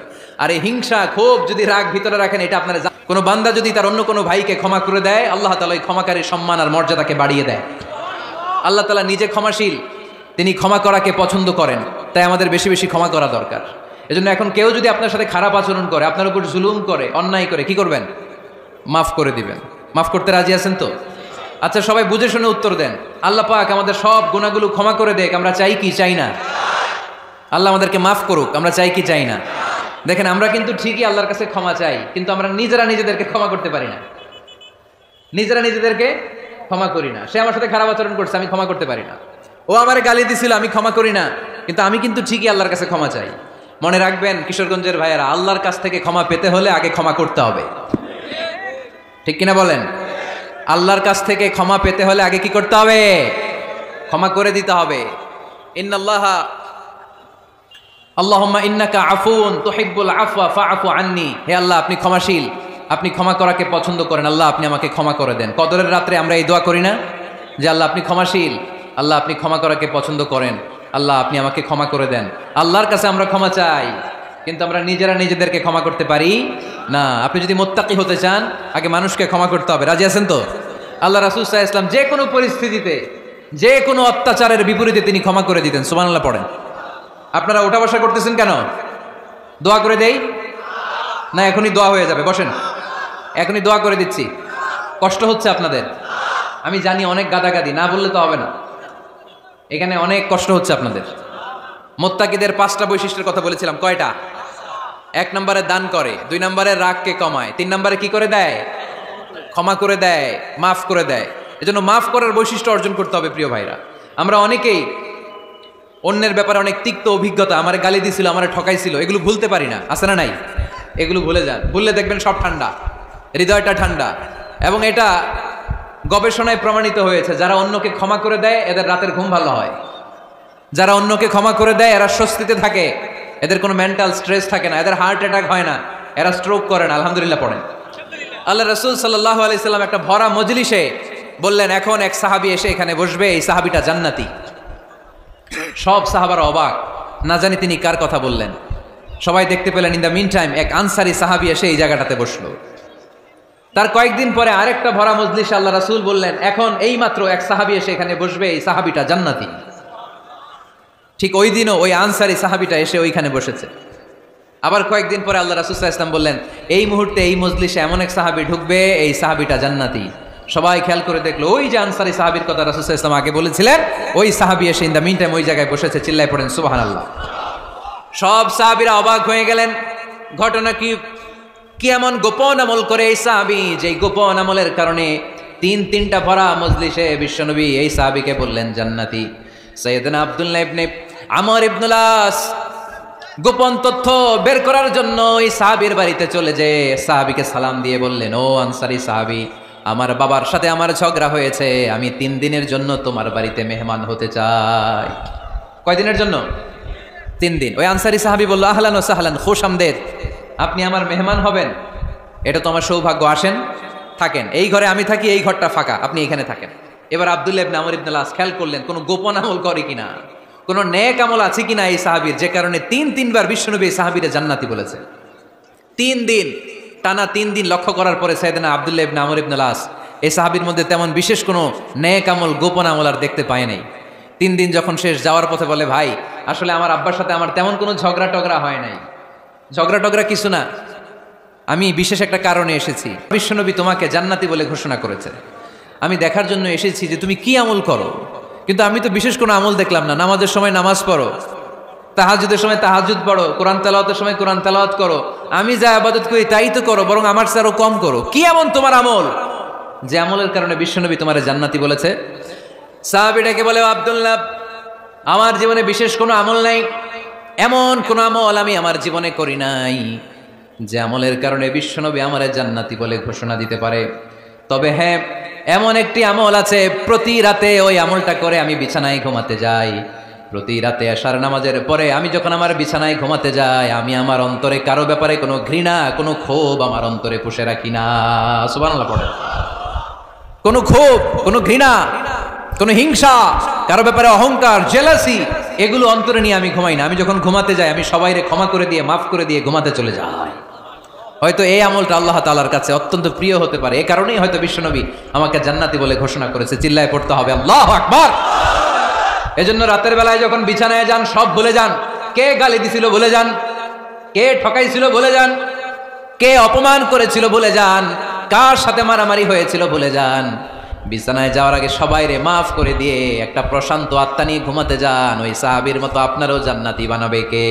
আর এই হিংসা ক্ষোভ যদি রাগ ভিতরে রাখেন, এটা আপনারা কোনো বান্দা যদি তার অন্য কোনো ভাইকে ক্ষমা করে দেয়, আল্লাহ তাআলা ওই ক্ষমাকারীর সম্মান আর মর্যাদাকে বাড়িয়ে দেয়। আল্লাহ তাআলা নিজে ক্ষমাশীল, তিনি ক্ষমা করাকে পছন্দ করেন। তাই আমাদের বেশি বেশি ক্ষমা করা দরকার। এজন্য এখন কেউ যদি আপনার সাথে খারাপ আচরণ করে, আপনার উপর জুলুম করে, অন্যায় করে, কি করবেন? মাফ করে দিবেন। মাফ করতে রাজি আছেন তো? আচ্ছা, সবাই বুঝে শুনে উত্তর দেন। আল্লাহ পাক আমাদের সব গুনাহগুলো ক্ষমা করে দেখ, আমরা চাই কি চাই না? আল্লাহ আমাদেরকে মাফ করুক, আমরা চাই কি চাই না? দেখেন, আমরা কিন্তু ঠিকই আল্লাহর কাছে ক্ষমা চাই, কিন্তু আমরা নিজেরা নিজেদেরকে ক্ষমা করতে পারি না। নিজেরা নিজেদেরকে ক্ষমা করি না। সে আমার সাথে খারাপ আচরণ করছে, আমি ক্ষমা করতে পারি না। ও আমারে গালি দিছিল, আমি ক্ষমা করি না, কিন্তু আমি কিন্তু ঠিকই আল্লাহর কাছে ক্ষমা চাই। মনে রাখবেন কিশোরগঞ্জের ভাইয়েরা, আল্লাহর কাছ থেকে ক্ষমা পেতে হলে আগে ক্ষমা করতে হবে। ঠিক কিনা বলেন? আল্লাহর কাছ থেকে ক্ষমা পেতে হলে আগে কি করতে হবে? ক্ষমা করে দিতে হবে। ইন্নাল্লাহা আল্লাহুম্মা ইন্নাকা আফুন তুহিব্বুল আফওয়া ফাআফু আন্নি। হে আল্লাহ, আপনি ক্ষমাশীল, আপনি ক্ষমা করাকে পছন্দ করেন। আল্লাহ, আপনি আমাকে ক্ষমা করে দেন। কদরের রাত্রে আমরা এই দোয়া করি না যে আল্লাহ আপনি ক্ষমাশীল, আল্লাহ আপনি ক্ষমা করাকে পছন্দ করেন, আল্লাহ আপনি আমাকে ক্ষমা করে দেন। আল্লাহর কাছে আমরা ক্ষমা চাই, কিন্তু আমরা নিজেরা নিজেদেরকে ক্ষমা করতে পারি না। আপনি যদি মুত্তাকি হতে চান, আগে মানুষকে ক্ষমা করতে হবে। রাজি আছেন তো? আল্লাহ রাসূল সাল্লাল্লাহু আলাইহি ওয়াসাল্লাম যে কোনো পরিস্থিতিতে, যে কোনো অত্যাচারের বিপরীতে তিনি ক্ষমা করে দিতেন। সুবহানাল্লাহ পড়েন। আপনারা ওঠা বসা করতেছেন কেন? দোয়া করে দেই না? এখনই দোয়া হয়ে যাবে, বসেন। এখনই দোয়া করে দিচ্ছি। কষ্ট হচ্ছে আপনাদের, আমি জানি, অনেক গাদাগাদি, না বললে তো হবে না। এখানে অনেক কষ্ট হচ্ছে আপনাদের। মুত্তাকিদের 5টা বৈশিষ্ট্যের কথা বলেছিলাম, কয়টা? 1 নম্বরে দান করে, 2 নম্বরে রাগকে কমায়, 3 নম্বরে কি করে দেয়? ক্ষমা করে দেয়, মাফ করে দেয়। এজন্য মাফ করার বৈশিষ্ট্য অর্জন করতে হবে প্রিয় ভাইরা। আমরা অনেকেই অন্যের ব্যাপারে অনেক তিক্ত অভিজ্ঞতা, আমারে গালি দিছিল, আমারে ঠকাইছিল, এগুলো ভুলতে পারি না। আছে না নাই? এগুলো ভুলে যান। ভুললে দেখবেন সব ঠান্ডা, হৃদয়টা ঠান্ডা। এবং এটা গবেষণায় প্রমাণিত হয়েছে, যারা অন্যকে ক্ষমা করে দেয় এদের রাতের ঘুম ভালো হয়। যারা অন্যকে ক্ষমা করে দেয় এরা স্বস্তিতে থাকে, এদের কোনো মেন্টাল স্ট্রেস থাকে না, এদের হার্ট অ্যাটাক হয় না, এরা স্ট্রোক করে না। আলহামদুলিল্লাহ পড়েন। আল্লাহ রাসূল সাল্লাল্লাহু আলাইহি সাল্লাম একটা ভরা মজলিসে বললেন, এখন এক সাহাবী এসে এখানে বসবে, এই সাহাবীটা জান্নাতি। সব সাহাবারা অবাক, না জানি তিনি কার কথা বললেন। সবাই দেখতে পেলেন, ইন দ্য মিন টাইম এক আনসারী সাহাবী এসে এই জায়গাটাতে বসলো। তার কয়েকদিন পরে আরেকটা ভরা মজলিসে আল্লাহ রাসূল বললেন, এখন এই মাত্র এক সাহাবী এসে এখানে বসবে, এই সাহাবীটা জান্নাতি। ঠিক ওই দিনও ওই আনসারী সাহাবীটা এসে ওইখানে বসেছে। আবার কয়েকদিন পরে আল্লাহ রাসূল সাল্লাল্লাহু আলাইহি ওয়াসাল্লাম বললেন, এই মুহূর্তে এই মজলিসে এমন এক সাহাবী ঢুকবে, এই সাহাবীটা জান্নাতি। সবাই খেয়াল করে দেখলো, ওই যে আনসারী সাহাবীর কথা রাসূল সাল্লাল্লাহু আলাইহি ওয়াসাল্লাম আগে বলেছিলেন, ওই সাহাবী এসে ইন দ্য মিন টাইম ওই জায়গায় বসেছে। চিল্লায় পড়েন সুবহানাল্লাহ। সব সাহাবীরা অবাক হয়ে গেলেন। ঘটনা কি? কি এমন গোপন আমল করে এই সাহাবী, যে গোপন আমলের কারণে 3টা ভরা মজলিসে বিশ্বনবী এই সাহাবীকে বললেন জান্নাতি। সাইয়েদনা আব্দুল্লাহ ইবনে আমর ইবনুল আস গোপন তথ্য বের করার জন্য এই সাহাবীর বাড়িতে চলে যেয়ে সাহাবীকে সালাম দিয়ে বললেন, ও আনসারী সাহাবী, আমার বাবার সাথে আমার ঝগড়া হয়েছে, আমি 3 দিনের জন্য তোমার বাড়িতে মেহমান হতে চাই। কয়দিনের জন্য? 3 দিন। ওই আনসারী সাহাবী বলল, আহলান ওয়া সাহলান, খুশ আমদেদ, আপনি আমার মেহমান হবেন, এটা তো আমার সৌভাগ্য। আসেন, থাকেন, এই ঘরে আমি থাকি, এই ঘরটা ফাঁকা, আপনি এখানে থাকেন। এবার আব্দুল্লাহ ইবনে আমর ইবনুল আস খেয়াল করলেন কোনো গোপন আমল করে কিনা, কোনো নেক আমল আছে কিনা এই সাহাবীর, যে কারণে 3বার বিশ্বনবী এই সাহাবীরে জান্নাতি বলেছে। 3 দিন টানা 3 দিন লক্ষ্য করার পরে সাইয়েদনা আব্দুল্লাহ ইবনে আমর ইবনে আল-আস এই সাহাবীর মধ্যে তেমন বিশেষ কোনো নেক আমল গোপন আমল আর দেখতে পায় নাই। 3 দিন যখন শেষ, যাওয়ার পথে বলে, ভাই আসলে আমার আব্বার সাথে আমার তেমন কোনো ঝগড়া টগড়া হয় নাই, ঝগড়া টগড়া কিছু না, আমি বিশেষ একটা কারণে এসেছি। বিশ্বনবী তোমাকে জান্নাতি বলে ঘোষণা করেছে, আমি দেখার জন্য এসেছি যে তুমি কি আমল করো, কিন্তু আমি তো বিশেষ কোনো আমল দেখলাম না। নামাজের সময় নামাজ পড়ো, তাহাজ্জুদের সময় তাহাজ্জুদ পড়ো, কোরআন তেলাওয়াতের সময় কোরআন তেলাওয়াত করো, আমি যা ইবাদত করি তাই তো করো, বরং আমার চেয়ে আরো কম করো। কি এমন তোমার আমল যে আমলের কারণে বিশ্বনবী তোমারে জান্নাতি বলেছে? সাহাবীটাকে বলে, আব্দুল্লাহ, আমার জীবনে বিশেষ কোনো আমল নাই, এমন কোন আমল আমি আমার জীবনে করি নাই যে আমলের কারণে বিশ্বনবী আমারে জান্নাতি বলে ঘোষণা দিতে পারে। তবে হ্যাঁ, এমন একটি আমল আছে, প্রতি রাতে ওই আমলটা করে আমি বিছানায় ঘুমাতে যাই। প্রতি রাতে আশার নামাজের পরে আমি যখন আমার বিছানায় ঘুমাতে যাই, আমি আমার অন্তরে কারো ব্যাপারে কোনো ঘৃণা, কোনো ক্ষোভ আমার অন্তরে পুষে রাখি না। সুবহানাল্লাহ পড়ে। কোনো ক্ষোভ, কোনো ঘৃণা, কোনো হিংসা, কারো ব্যাপারে অহংকার, জেলাসি, এগুলো অন্তরে নিয়ে আমি ঘুমাই না। আমি যখন ঘুমাতে যাই, আমি সবাইরে ক্ষমা করে দিয়ে, মাফ করে দিয়ে ঘুমাতে চলে যাই। হয়তো এই আমলটা আল্লাহ তাআলার কাছে অত্যন্ত প্রিয় হতে পারে, এই কারণেই হয়তো বিশ্বনবী আমাকে জান্নাতি বলে ঘোষণা করেছে। চিল্লায় পড়তে হবে আল্লাহু আকবার। এজন্য রাতের বেলায় যখন বিছানায় যান, সব ভুলে যান। কে গালি দিছিল ভুলে যান, কে ঠকাইছিল ভুলে যান, কে অপমান করেছিল ভুলে যান, কার সাথে মারামারি হয়েছিল ভুলে যান। বিছানায় যাওয়ার আগে সবাইরে মাফ করে দিয়ে একটা প্রশান্ত আত্মা নিয়ে ঘুমাতে যান। ওই সাহাবীর মতো আপনারও জান্নাতি বানাবে কে?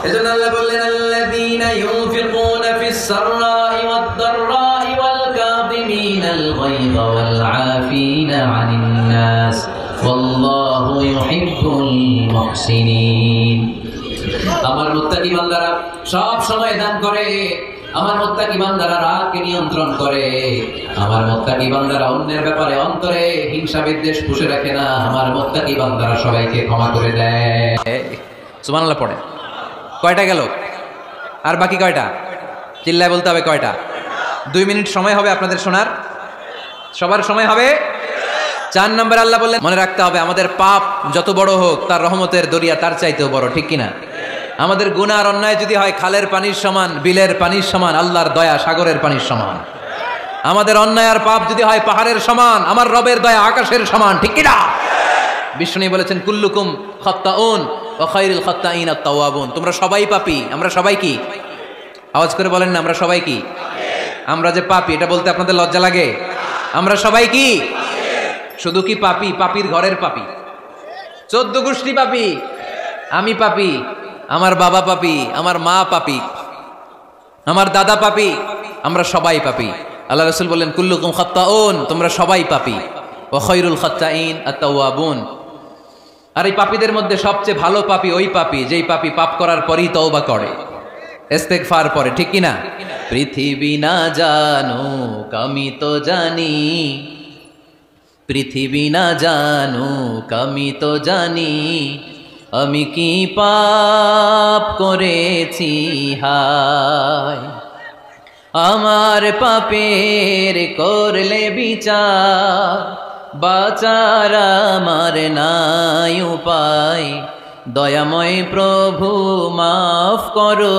এজন্য আল্লাহ বললেন, আল্লাযীনা ইউনফিকুনা ফিস সাররাই ওয়াদ দাররাই ওয়াল কাযিমিনাল গায়যা ওয়াল আফিনা আনিন নাস ওয়াল্লাহু ইউহিব্বুল মুহসিনিন। আমার মুত্তাকি বান্দারা সব সময় দান করে, আমার মুত্তাকি বান্দারা রাগকে নিয়ন্ত্রণ করে, আমার মুত্তাকি বান্দারা অন্যের ব্যাপারে অন্তরে হিংসা বিদ্বেষ পুষে রাখে না, আমার মুত্তাকি বান্দারা সবাইকে ক্ষমা করে দেয়। সুবহানাল্লাহ পড়ে। কয়টা গেল? আর বাকি কয়টা? চিল্লায় বলতে হবে কয়টা? 2 মিনিট সময় হবে আপনাদের শোনার, সবার সময় হবে। 4 নম্বর আল্লাহ বললেন, মনে রাখতে হবে আমাদের পাপ যত বড় হোক, তার রহমতের দরিয়া তার চাইতেও বড়, ঠিক কিনা? আমাদের গুনাহ আর অন্যায় যদি হয় খালের পানির সমান, বিলের পানির সমান, আল্লাহর দয়া সাগরের পানির সমান। আমাদের অন্যায় আর পাপ যদি হয় পাহাড়ের সমান, আমার রবের দয়া আকাশের সমান, ঠিক কিনা? বিষ্ণু বলেছেন, কুল্লুকুম খাত্তাউন ওয়া খায়রুল খাত্তাইন আত-তাওয়াবুন। তোমরা সবাই পাপী। আমরা সবাই কি? আওয়াজ করে বলেন না, আমরা সবাই কি? আমরা যে পাপী, এটা বলতে আপনাদের লজ্জা লাগে? আমরা সবাই কি? শুধু কি পাপী? পাপীর ঘরের পাপী, 14 গোষ্ঠী পাপী। আমি পাপী, আমার বাবা পাপী, আমার মা পাপী, আমার দাদা পাপী, আমরা সবাই পাপী। আল্লাহ রাসূল বললেন, কুল্লুকুম খাত্তাউন, তোমরা সবাই পাপী, ওয়া খায়রুল খাত্তাইন আত-তাওয়াবুন। আর এই পাপীদের মধ্যে সবচেয়ে ভালো পাপী ওই পাপী যেই পাপী পাপ করার পরই তওবা করে, ইস্তেগফার পড়ে, ঠিক কিনা? পৃথিবী না জানুক আমি তো জানি, পৃথিবী না জানুক আমি তো জানি, আমি কি পাপ করেছি হায়। আমার পাপের করলে বিচার, বাঁচার আমার নাই উপায়, দয়াময় প্রভু মাফ করো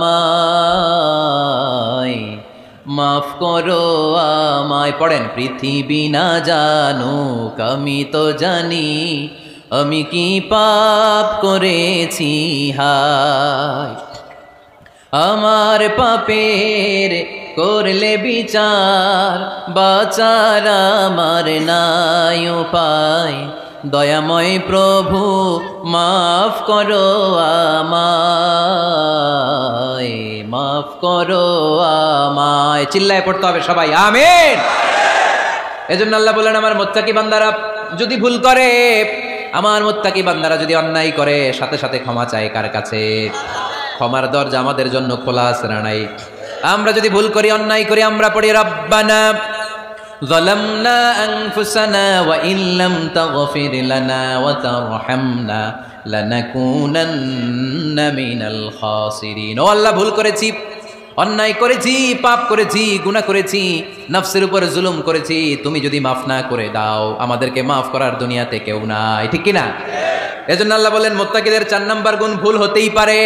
আমায়, মাফ করো আমায়। পড়েন, পৃথিবী না জানুক আমি তো জানি, আমি কি পাপ করেছি হায়। আমার পাপের করলে বিচার, বাঁচার আমার নাই উপায়, দয়াময় প্রভু মাফ করো আমায়, মাফ করো আমায়। চিল্লায় পড়তে হবে সবাই, আমিন। এজন্য আল্লাহ বলেন, আমার মুত্তাকি বান্দারা যদি ভুল করে, আমার মুত্তাকি বান্দারা যদি অন্যায় করে, সাথে সাথে ক্ষমা চায় কার কাছে? ক্ষমার দরজা আমাদের জন্য খোলা আছে না নাই? আমরা যদি ভুল করি, অন্যায় করি, আমরা পড়ি, রব্বানা যালামনা আনফুসানা ওয়া ইল্লাম তাগফির লানা ওয়া তারহামনা লানাকুনান্না মিনাল খাসিরিন। ও আল্লাহ, ভুল করেছি, অন্যায় করেছি, পাপ করেছি, গুনাহ করেছি, নফসের উপর জুলুম করেছি, তুমি যদি মাফ না করে দাও, আমাদেরকে মাফ করার দুনিয়াতে কেউ নাই, ঠিক কিনা? এজন্য আল্লাহ বলেন, মুত্তাকিদের 4 নাম্বার গুণ ভুল হতেই পারে।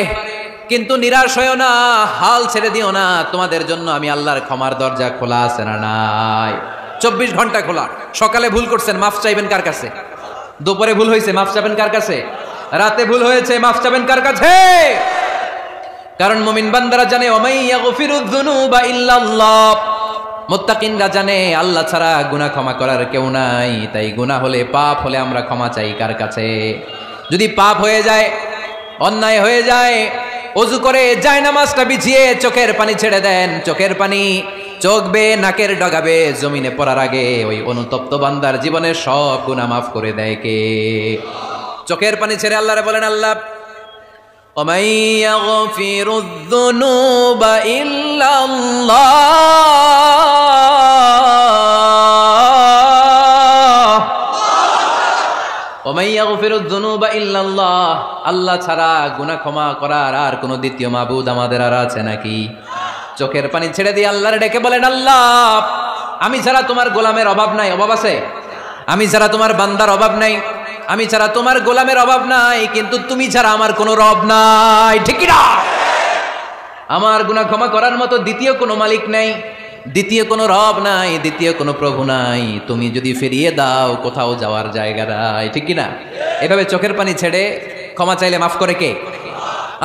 কিন্তু নিরাশ হয়েও না, হাল ছেড়ে দিও না, তোমাদের জন্য আমি আল্লাহর ক্ষমার দরজা খোলা আছে না নাই? 24 ঘন্টা খোলা। সকালে ভুল করছেন, মাফ চাইবেন কার কাছে? দুপুরে ভুল হয়েছে, মাফ চাইবেন কার কাছে? রাতে ভুল হয়েছে, মাফ চাইবেন কার কাছে? কারণ মুমিন বান্দারা জানে ওমাই ইয়াগফিরুয যুনুবা ইল্লাল্লাহ, মুত্তাকিনরা জানে আল্লাহ ছাড়া গুনাহ ক্ষমা করার কেউ নাই। তাই গুনাহ হলে, পাপ হলে আমরা ক্ষমা চাই কার কাছে? যদি পাপ হয়ে যায়, অন্যায় হয়ে যায়, ওযু করে জায়নামাজটা বিছিয়ে চোখের পানি ছেড়ে দেন। চোখের পানি চোখ বেয়ে নাকের ডগাবে জমিনে পড়ার আগে ওই অনুতপ্ত বান্দার জীবনের সব গুনাহ মাফ করে দেয় কে? চোখের পানি ছেড়ে আল্লাহরে বলেন, আল্লাহ وَمَن يَغْفِرُ الذُّنُوبَ إِلَّا اللَّهُ وَمَن يَغْفِرُ الذُّنُوبَ إِلَّا اللَّهُ, আল্লাহ ছাড়া গুনাহ ক্ষমা করার আর কোনো দ্বিতীয় মাবুদ আমাদের আর আছে নাকি? চোখের পানি ছেড়ে দিয়ে আল্লাহরে ডেকে বলেন, আল্লাহ আমি ছাড়া তোমার গোলামের অভাব নাই। অভাব আছে? আমি ছাড়া তোমার বান্দার অভাব নাই, আমি ছাড়া তোমার গোলামের অভাব নাই, কিন্তু তুমি ছাড়া আমার কোনো রব নাই, ঠিক কি না? আমার গুনাহ ক্ষমা করার মতো দ্বিতীয় কোনো মালিক নাই, দ্বিতীয় কোনো রব নাই, দ্বিতীয় কোনো প্রভু নাই। তুমি যদি ফিরিয়ে দাও কোথাও যাওয়ার জায়গা নাই, ঠিক কি না? এভাবে চোখের পানি ছেড়ে ক্ষমা চাইলে মাফ করে কে?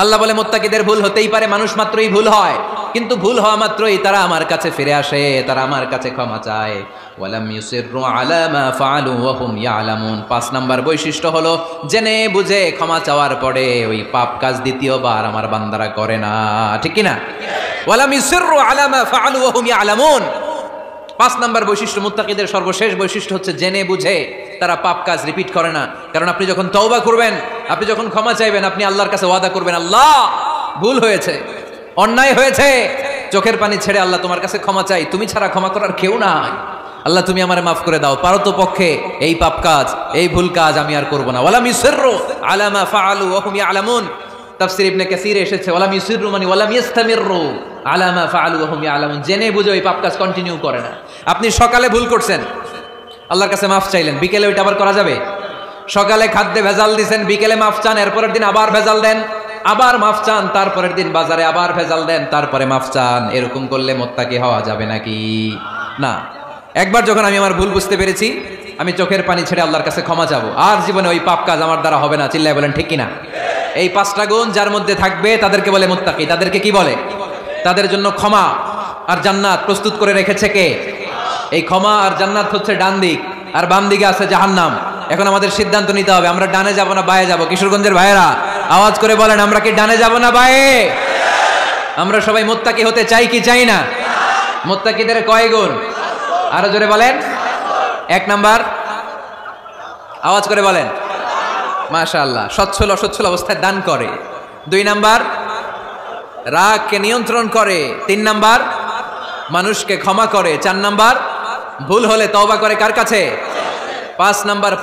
আল্লাহ বলে মুত্তাকিদের ভুল হতেই পারে, মানুষ মাত্রই ভুল হয়, কিন্তু ভুল হওয়া মাত্রই তারা আমার কাছে ফিরে আসে, তারা আমার কাছে ক্ষমা চায়। ওয়ালাম ইউসিররু আলা মা ফাআলু ওয়া হুম ইয়ালামুন। 5 নাম্বার বৈশিষ্ট্য হলো জেনে বুঝে ক্ষমা চাওয়ার পরে ওই পাপ কাজ দ্বিতীয়বার আমার বান্দারা করে না, ঠিক কি না? ওয়ালাম ইউসিররু আলা মা ফাআলু ওয়া হুম ইয়ালামুন। 5 নাম্বার বৈশিষ্ট্য, মুত্তাকিদের সর্বশেষ বৈশিষ্ট্য হচ্ছে জেনে বুঝে তারা পাপ কাজ রিপিট করে না। কারণ আপনি যখন তওবা করবেন, আপনি যখন ক্ষমা চাইবেন, আপনি আল্লাহর কাছে ওয়াদা করবেন, আল্লাহ ভুল হয়েছে, অন্যায় হয়েছে, চোখের পানি ছেড়ে আল্লাহ তোমার কাছে ক্ষমা চাই, তুমি ছাড়া ক্ষমা করার কেউ নাই, আল্লাহ তুমি আমারে মাফ করে দাও, পারো তো পক্ষে এই পাপ কাজ, এই ভুল কাজ আমি আর করব না। ওয়ালাম ইউসিররু আলা মা ফাআলু ওয়া হুম ইয়ালামুন। তাফসীর ইবনে কাসীরে এসেছে ওয়ালাম ইউসিররু মানে ওয়ালাম ইস্তামিররু আলা মা ফাআলু ওয়া হুম ইয়ালামুন, জেনে বুঝে ওই পাপ কাজ কন্টিনিউ করে না। আপনি সকালে ভুল করছেন, আল্লাহর কাছে মাফ চাইলেন, বিকেলে ওইটা আবার করা যাবে? সকালে খাদ্যে ভেজাল দিয়েছেন, বিকেলে মাফ চান, এরপরের দিন আবার ভেজাল দেন, আবার মাফ চান, তারপরের দিন বাজারে আবার ভেজাল দেন, তারপরে মাফ চান। এরকম করলে মুত্তাকি হওয়া যাবে নাকি? না। একবার যখন আমি আমার ভুল বুঝতে পেরেছি, আমি চোখের পানি ছেড়ে আল্লাহর কাছে ক্ষমা চাবো, আর জীবনে ওই পাপ কাজ আমার দ্বারা হবে না। চিল্লায় বলেন ঠিক কিনা? এই 5টা গুণ যার মধ্যে থাকবে তাদেরকে বলে মুত্তাকি। তাদেরকে কি বলে? তাদের জন্য ক্ষমা আর জান্নাত প্রস্তুত করে রেখেছে কে? এই ক্ষমা আর জান্নাত হচ্ছে ডান দিক, আর বাম দিকে আছে জাহান্নাম। এখন আমাদের সিদ্ধান্ত নিতে হবে, আমরা ডানে যাব না বায়ে যাব। কিশোরগঞ্জের ভাইয়েরা আওয়াজ করে বলেন, আমরা কি ডানে যাব না বায়ে? আমরা সবাই মুত্তাকি হতে চাই কি চাই না? মুত্তাকিদের কয় গুণ? আরো জোরে বলেন। 1 নাম্বার, আওয়াজ করে বলেন। মাশাআল্লাহ, সচ্ছল অসচ্ছল অবস্থায় দান করে। 2 নাম্বার, রাগকে নিয়ন্ত্রণ করে। 3 নাম্বার, মানুষকে ক্ষমা করে। 4 নাম্বার, ভুল হলে তওবা করে কার কাছে? 5 নাম্বার,